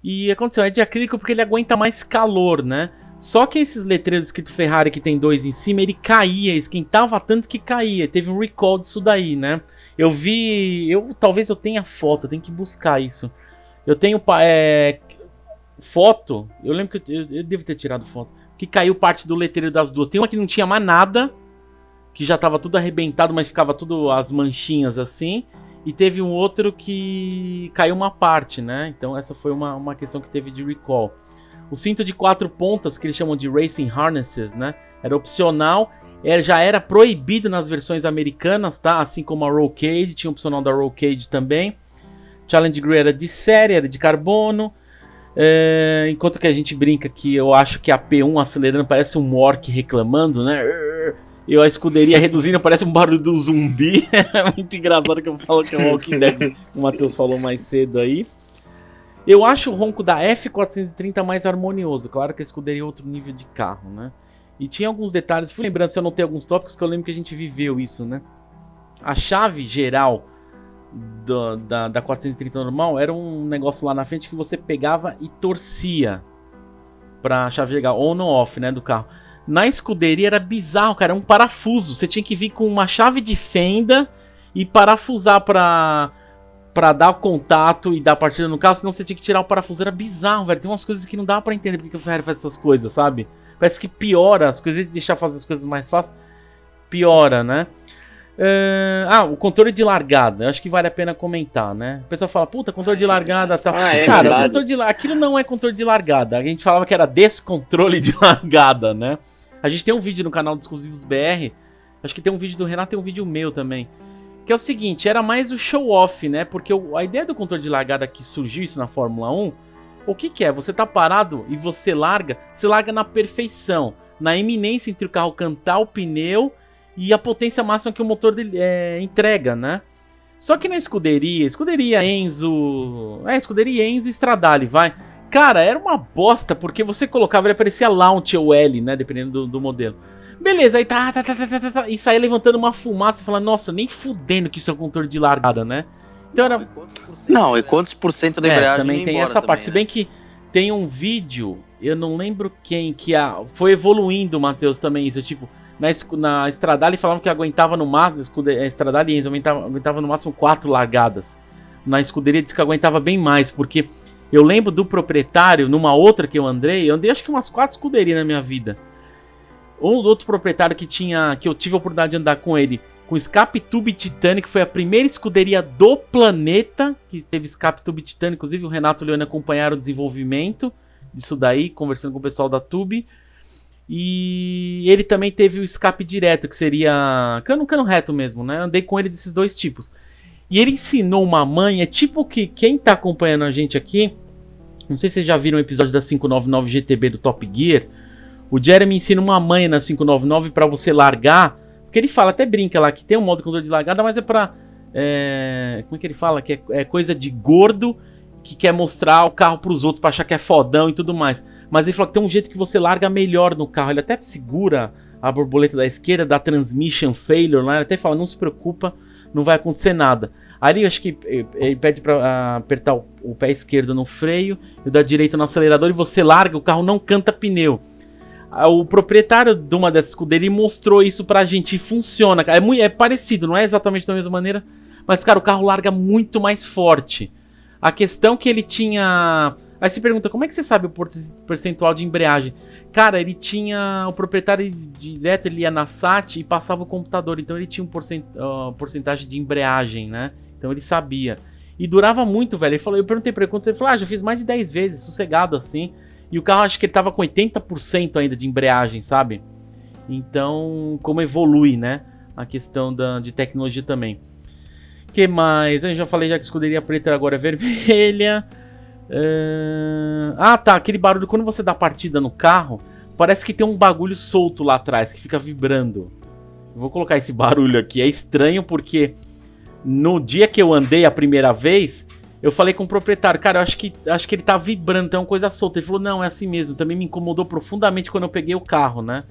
E aconteceu, é de acrílico porque ele aguenta mais calor, né? Só que esses letreiros escrito Ferrari que tem 2 em cima, ele caía, esquentava tanto que caía. Teve um recall disso daí, né? Talvez eu tenha foto, eu tenho que buscar isso. Eu tenho foto, eu lembro que eu devo ter tirado foto, que caiu parte do letreiro das 2. Tem uma que não tinha mais nada, que já tava tudo arrebentado, mas ficava tudo as manchinhas assim. E teve um outro que caiu uma parte, né? Então essa foi uma questão que teve de recall. O cinto de 4 pontas, que eles chamam de Racing Harnesses, né? Era opcional, já era proibido nas versões americanas, tá? Assim como a Roll Cage, tinha opcional da Roll Cage também. Challenge Grey era de série, era de carbono. Enquanto que a gente brinca que eu acho que a P1 acelerando parece um orc reclamando, né? A escuderia reduzindo parece um barulho do zumbi. É muito engraçado que eu falo que é o Walking Dead, o Matheus falou mais cedo aí. Eu acho o ronco da F430 mais harmonioso. Claro que a escuderia é outro nível de carro, né? E tinha alguns detalhes, fui lembrando, se eu anotei alguns tópicos que eu lembro que a gente viveu isso, né? A chave geral da 430 normal era um negócio lá na frente que você pegava e torcia pra chave geral, on ou off, né, do carro. Na escuderia era bizarro, cara, era um parafuso. Você tinha que vir com uma chave de fenda e parafusar pra dar o contato e dar a partida no carro, senão você tinha que tirar o parafuso. Era bizarro, velho. Tem umas coisas que não dá pra entender porque o Ferrari faz essas coisas, sabe? Parece que piora as coisas, de deixar fazer as coisas mais fáceis, piora, né? O controle de largada, eu acho que vale a pena comentar, né? O pessoal fala, puta, controle de largada, tal. Cara, aquilo não é controle de largada. A gente falava que era descontrole de largada, né? A gente tem um vídeo no canal do Exclusivos BR, acho que tem um vídeo do Renato e um vídeo meu também. Que é o seguinte, era mais o show-off, né? Porque a ideia do controle de largada que surgiu isso na Fórmula 1, o que é? Você tá parado e você larga na perfeição, na iminência entre o carro cantar o pneu e a potência máxima que o motor dele, entrega, né? Só que na escuderia Enzo e Stradale, vai. Cara, era uma bosta, porque você colocava, ele aparecia Launch ou L, né? Dependendo do modelo. Beleza, aí tá, e saía levantando uma fumaça e falava, nossa, nem fudendo que isso é um controle de largada, né? Então era... Não, e quantos por cento da embreagem também tem essa parte, se bem que tem um vídeo, eu não lembro quem, que foi evoluindo, Matheus, também isso, tipo, na Stradale falavam que aguentava no máximo, Stradale e Enzo aguentava no máximo 4 largadas. Na escuderia diz que aguentava bem mais, porque eu lembro do proprietário, numa outra que eu andei acho que umas 4 escuderias na minha vida. Um outro proprietário que eu tive a oportunidade de andar com ele, com escape tube titânio, que foi a primeira escuderia do planeta que teve escape tube titânio. Inclusive o Renato e o Leone acompanharam o desenvolvimento disso daí, conversando com o pessoal da Tube. E ele também teve o escape direto, que seria cano reto mesmo, né? Andei com ele desses dois tipos. E ele ensinou uma manha, tipo que quem tá acompanhando a gente aqui, não sei se vocês já viram o episódio da 599 GTB do Top Gear, o Jeremy ensina uma manha na 599 para você largar, porque ele fala, até brinca lá, que tem um modo de controle de largada, mas é pra, como é que ele fala? Que é coisa de gordo, que quer mostrar o carro pros outros, pra achar que é fodão e tudo mais. Mas ele falou que tem um jeito que você larga melhor no carro, ele até segura a borboleta da esquerda, da transmission failure lá, ele até fala, não se preocupa, não vai acontecer nada. Ali eu acho que ele pede pra apertar o pé esquerdo no freio e o da direita no acelerador e você larga, o carro não canta pneu. O proprietário de uma dessas escuderias mostrou isso pra gente e funciona, cara. É parecido, não é exatamente da mesma maneira, mas cara, o carro larga muito mais forte. A questão que ele tinha... Aí você pergunta, como é que você sabe o percentual de embreagem? Cara, ele tinha... O proprietário direto, ele ia na SAT e passava o computador, então ele tinha porcentagem de embreagem, né? Então ele sabia. E durava muito, velho. Eu perguntei pra ele quanto, ele falou, já fiz mais de 10 vezes, sossegado assim. E o carro, acho que ele tava com 80% ainda de embreagem, sabe? Então, como evolui, né? A questão de tecnologia também. O que mais? Eu já falei já que a escuderia preta agora é vermelha. Tá, aquele barulho, quando você dá partida no carro, parece que tem um bagulho solto lá atrás, que fica vibrando. Eu vou colocar esse barulho aqui. É estranho porque no dia que eu andei a primeira vez, eu falei com o proprietário, cara, eu acho que ele tá vibrando, tem uma coisa solta. Ele falou, não, é assim mesmo. Também me incomodou profundamente quando eu peguei o carro, né?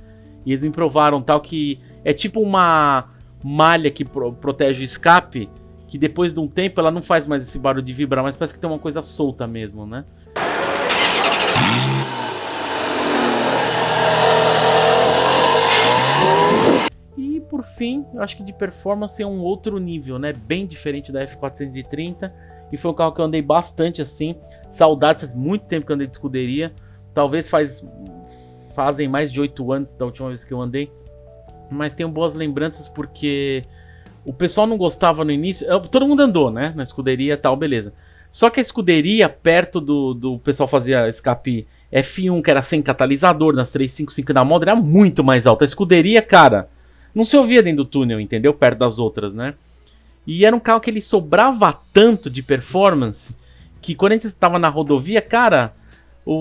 E eles me provaram tal que é tipo uma malha que protege o escape, que depois de um tempo ela não faz mais esse barulho de vibrar, mas parece que tem uma coisa solta mesmo, né? E por fim, eu acho que de performance é um outro nível, né? Bem diferente da F430. E foi um carro que eu andei bastante assim. Saudades, faz muito tempo que eu andei de escuderia. Talvez fazem mais de 8 anos da última vez que eu andei. Mas tenho boas lembranças porque o pessoal não gostava no início. Todo mundo andou, né? Na escuderia e tal, beleza. Só que a escuderia, perto do pessoal fazia escape F1, que era sem catalisador, nas 355 da moda, era muito mais alta. A escuderia, cara, não se ouvia dentro do túnel, entendeu? Perto das outras, né? E era um carro que ele sobrava tanto de performance que quando a gente estava na rodovia, cara,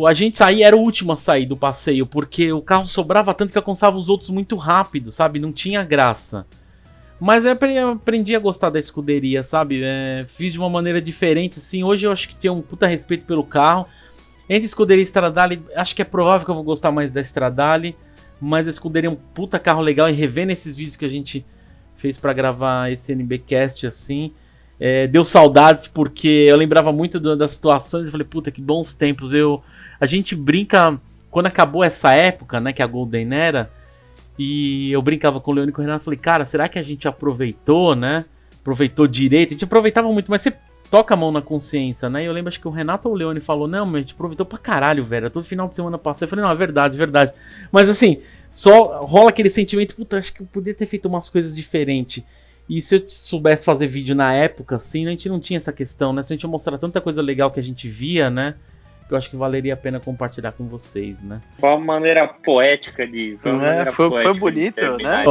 a gente saía, era o último a sair do passeio, porque o carro sobrava tanto que alcançava os outros muito rápido, sabe? Não tinha graça. Mas eu aprendi a gostar da escuderia, sabe? Fiz de uma maneira diferente, assim. Hoje eu acho que tenho um puta respeito pelo carro. Entre escuderia e Stradale, acho que é provável que eu vou gostar mais da Stradale. Mas a escuderia é um puta carro legal. E revendo esses vídeos que a gente fez pra gravar esse NBcast, assim, deu saudades, porque eu lembrava muito das situações. Eu falei, puta, que bons tempos. A gente brinca, quando acabou essa época, né, que é a Golden Era, e eu brincava com o Leone e com o Renato, falei, cara, será que a gente aproveitou, né? Aproveitou direito? A gente aproveitava muito, mas você toca a mão na consciência, né? E eu lembro, acho que o Renato ou o Leone falou, não, mas a gente aproveitou pra caralho, velho. Todo final de semana passado. Eu falei, não, é verdade, verdade. Mas assim, só rola aquele sentimento, puta, acho que eu podia ter feito umas coisas diferentes. E se eu soubesse fazer vídeo na época, assim, a gente não tinha essa questão, né? Se a gente ia mostrar tanta coisa legal que a gente via, né? que eu acho que valeria a pena compartilhar com vocês, né? Foi uma maneira poética Foi bonito, né?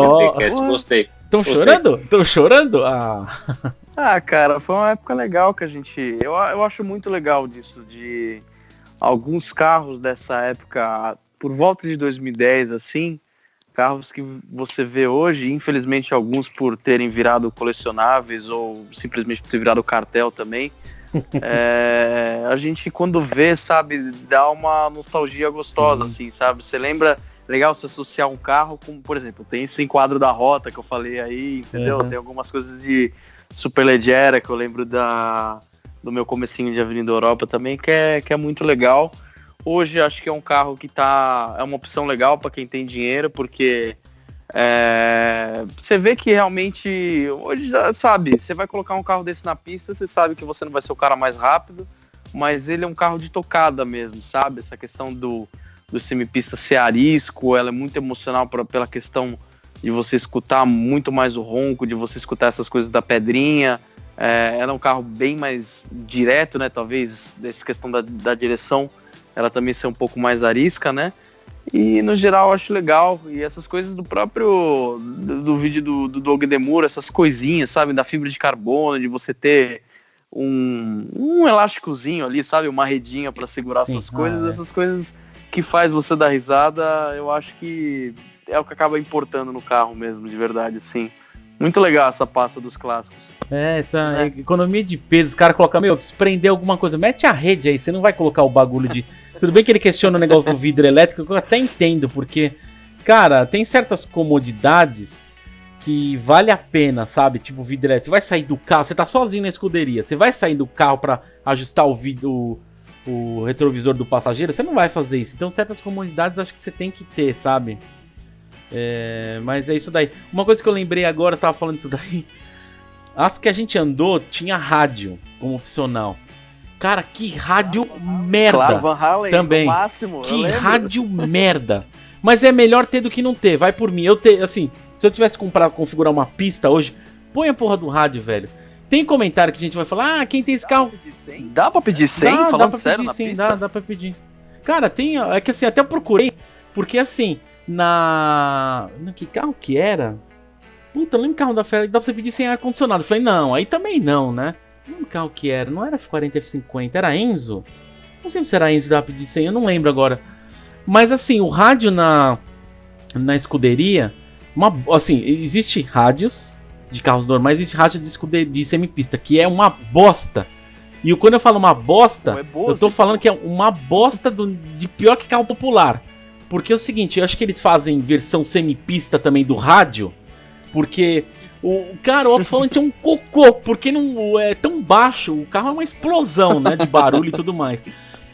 Gostei. Estão chorando? Estão chorando? Ah, cara, foi uma época legal que a gente... Eu acho muito legal disso, de alguns carros dessa época, por volta de 2010, assim, carros que você vê hoje, infelizmente alguns por terem virado colecionáveis ou simplesmente por ter virado cartel também, a gente quando vê, sabe, dá uma nostalgia gostosa, assim, sabe? Você lembra, legal se associar um carro com, por exemplo, tem esse enquadro da rota que eu falei aí, entendeu? Tem algumas coisas de Superleggera que eu lembro do meu comecinho de Avenida Europa também, que é muito legal. Hoje acho que é um carro que é uma opção legal para quem tem dinheiro, porque você vê que realmente hoje, sabe, você vai colocar um carro desse na pista, você sabe que você não vai ser o cara mais rápido, mas ele é um carro de tocada mesmo, sabe? Essa questão do semipista ser arisco, ela é muito emocional pela questão de você escutar muito mais o ronco, de você escutar essas coisas da pedrinha. Ela é um carro bem mais direto, né? Talvez dessa questão da direção, ela também ser um pouco mais arisca, né? E no geral eu acho legal. E essas coisas do próprio do vídeo do Doug Demuro, essas coisinhas, sabe? Da fibra de carbono, de você ter um elásticozinho ali, sabe? Uma redinha para segurar suas coisas. Essas coisas que faz você dar risada, eu acho que é o que acaba importando no carro mesmo, de verdade, assim. Muito legal essa pasta dos clássicos. Essa economia de peso, os caras colocam, se prender alguma coisa, mete a rede aí, você não vai colocar o bagulho de... Tudo bem que ele questiona o negócio do vidro elétrico, que eu até entendo, porque, cara, tem certas comodidades que vale a pena, sabe? Tipo, vidro elétrico, você vai sair do carro, você tá sozinho na escuderia, você vai sair do carro pra ajustar o retrovisor do passageiro, você não vai fazer isso. Então, certas comodidades acho que você tem que ter, sabe? Mas é isso daí. Uma coisa que eu lembrei agora, eu tava falando disso daí. As que a gente andou, tinha rádio como opcional. Cara, que rádio merda. Claro, Van Halen, também. No máximo. Que rádio merda. Mas é melhor ter do que não ter, vai por mim. Assim, se eu tivesse configurar uma pista hoje, põe a porra do rádio, velho. Tem comentário que a gente vai falar, quem tem esse carro... Dá pra pedir 100? Falando dá sério, pedir, na sim, pista? dá pra pedir. Cara, é que assim, até eu procurei, porque assim, que carro que era? Puta, eu lembro que carro da Ferrari, dá pra você pedir sem ar-condicionado. Falei, não, aí também não, né? Não lembro que carro que era, não era F40, F50, era Enzo? Não sei se era Enzo que dá pra pedir sem, eu não lembro agora. Mas assim, o rádio na escuderia, assim, existe rádios de carros normais, existe rádio de semipista, que é uma bosta. E quando eu falo uma bosta, eu tô falando que é uma bosta de pior que carro popular. Porque é o seguinte, eu acho que eles fazem versão semipista também do rádio, porque o alto-falante é um cocô, porque não é tão baixo, o carro é uma explosão, né, de barulho e tudo mais.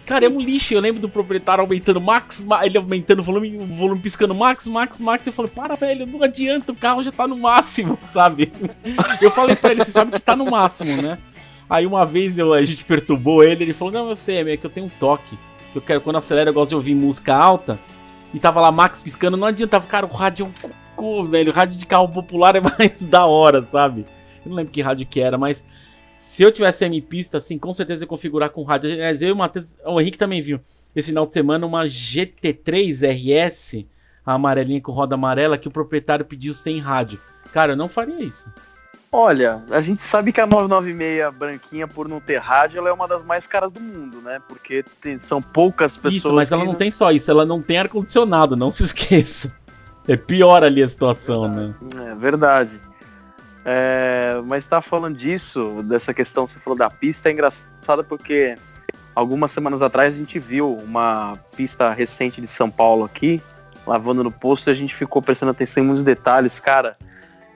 Cara, é um lixo. Eu lembro do proprietário aumentando ele aumentando o volume piscando max. Eu falei, para, velho, não adianta, o carro já tá no máximo, sabe? Eu falei pra ele, você sabe que tá no máximo, né? Aí uma vez a gente perturbou ele falou, não, eu sei, é que eu tenho um toque. Eu quero, quando acelera, eu gosto de ouvir música alta. E tava lá max piscando, não adiantava, cara, o rádio é um cocô, velho. O rádio de carro popular é mais da hora, sabe? Eu não lembro que rádio que era, mas... Se eu tivesse semipista, assim, com certeza eu ia configurar com rádio. Eu e o Matheus, o Henrique também viu, esse final de semana, uma GT3 RS, a amarelinha com roda amarela, que o proprietário pediu sem rádio. Cara, eu não faria isso. Olha, a gente sabe que a 996 branquinha, por não ter rádio, ela é uma das mais caras do mundo, né? Porque são poucas pessoas... Isso, mas ela não tem só isso, ela não tem ar-condicionado, não se esqueça. É pior ali a situação, né? É verdade. Mas tá falando disso, dessa questão que você falou da pista, é engraçado porque algumas semanas atrás a gente viu uma pista recente de São Paulo aqui, lavando no posto, e a gente ficou prestando atenção em muitos detalhes, cara.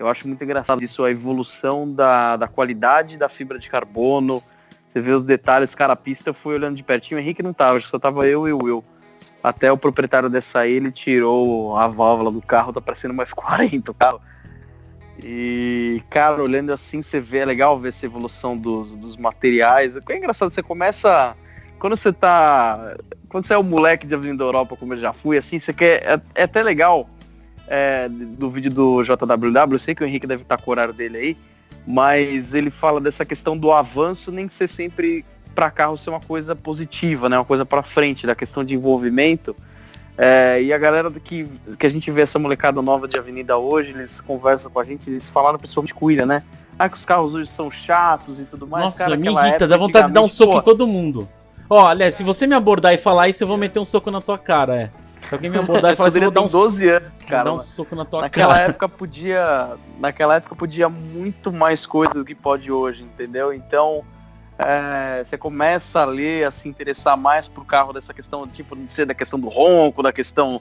Eu acho muito engraçado isso, a evolução da qualidade da fibra de carbono, você vê os detalhes, cara, a pista eu fui olhando de pertinho, o Henrique não tava, só tava eu e o Will. Até o proprietário dessa aí, ele tirou a válvula do carro, tá parecendo uma F40 o carro. E, cara, olhando assim, você vê, é legal ver essa evolução dos materiais. É engraçado, você começa... Quando você é um moleque de Avenida Europa, como eu já fui, assim, você quer... É até legal do vídeo do JWW, eu sei que o Henrique deve estar com o horário dele aí, mas ele fala dessa questão do avanço nem ser sempre para carro ser uma coisa positiva, né? Uma coisa para frente, da questão de envolvimento. E a galera que a gente vê essa molecada nova de avenida hoje, eles conversam com a gente, eles falaram principalmente com o William, né? Que os carros hoje são chatos e tudo mais. Nossa, cara, me aquela irrita, época, dá vontade de dar um soco pô, em todo mundo. Ó, aliás, se você me abordar e falar isso, eu vou meter um soco na tua cara, Se alguém me abordar e falar isso, eu vou dar 12 anos, cara. dar um soco na tua Naquela cara. época podia muito mais coisa do que pode hoje, entendeu? Então, você começa a ler, a se interessar mais pro carro dessa questão, tipo, não sei, da questão do ronco, da questão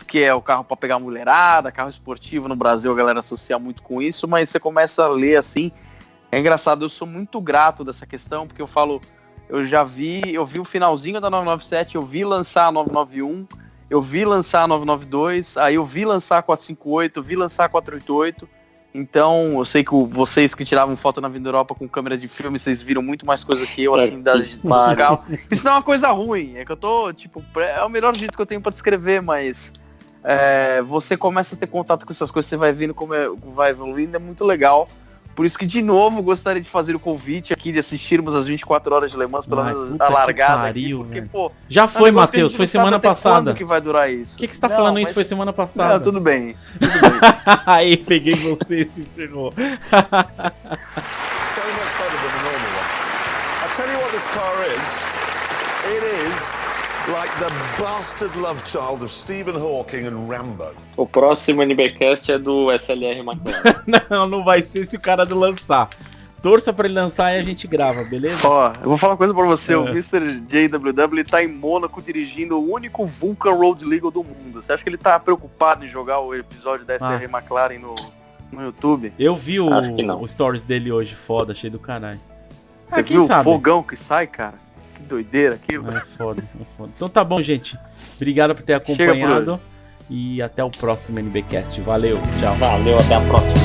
que é o carro para pegar mulherada, carro esportivo no Brasil, a galera associa muito com isso, mas você começa a ler assim. É engraçado, eu sou muito grato dessa questão, porque eu vi o finalzinho da 997, eu vi lançar a 991, eu vi lançar a 992, aí eu vi lançar a 458, eu vi lançar a 488. Então, eu sei que vocês que tiravam foto na Avenida Europa com câmera de filme, vocês viram muito mais coisa que eu, assim, dos carros. Isso não é uma coisa ruim, é que eu tô, tipo, é o melhor jeito que eu tenho pra descrever, mas você começa a ter contato com essas coisas, você vai vendo como vai evoluindo, é muito legal. Por isso que, de novo, gostaria de fazer o convite aqui, de assistirmos as 24 horas de Le Mans, pelo menos a largada pariu, aqui, porque, pô... Já foi, Matheus, foi semana passada. Quando que vai durar isso? Por que você tá falando isso? Foi semana passada. Não, tudo bem. Aí, peguei você, se ferrou. So much better than the normal one. I tell you what this car is. It is like the bastard love child of Stephen Hawking and Rambo. O próximo NBcast é do SLR McLaren. Não vai ser se o cara do lançar. Torça pra ele lançar e a gente grava, beleza? Ó, eu vou falar uma coisa pra você. O Mr. JWW, ele tá em Mônaco dirigindo o único Vulcan Road Legal do mundo. Você acha que ele tá preocupado em jogar o episódio da SLR McLaren no YouTube? Eu vi o stories dele hoje, foda, cheio do caralho. Você viu o fogão que sai, cara? Que doideira aquilo. É foda. Então tá bom, gente. Obrigado por ter acompanhado. E até o próximo NBcast. Valeu, tchau. Valeu, até a próxima.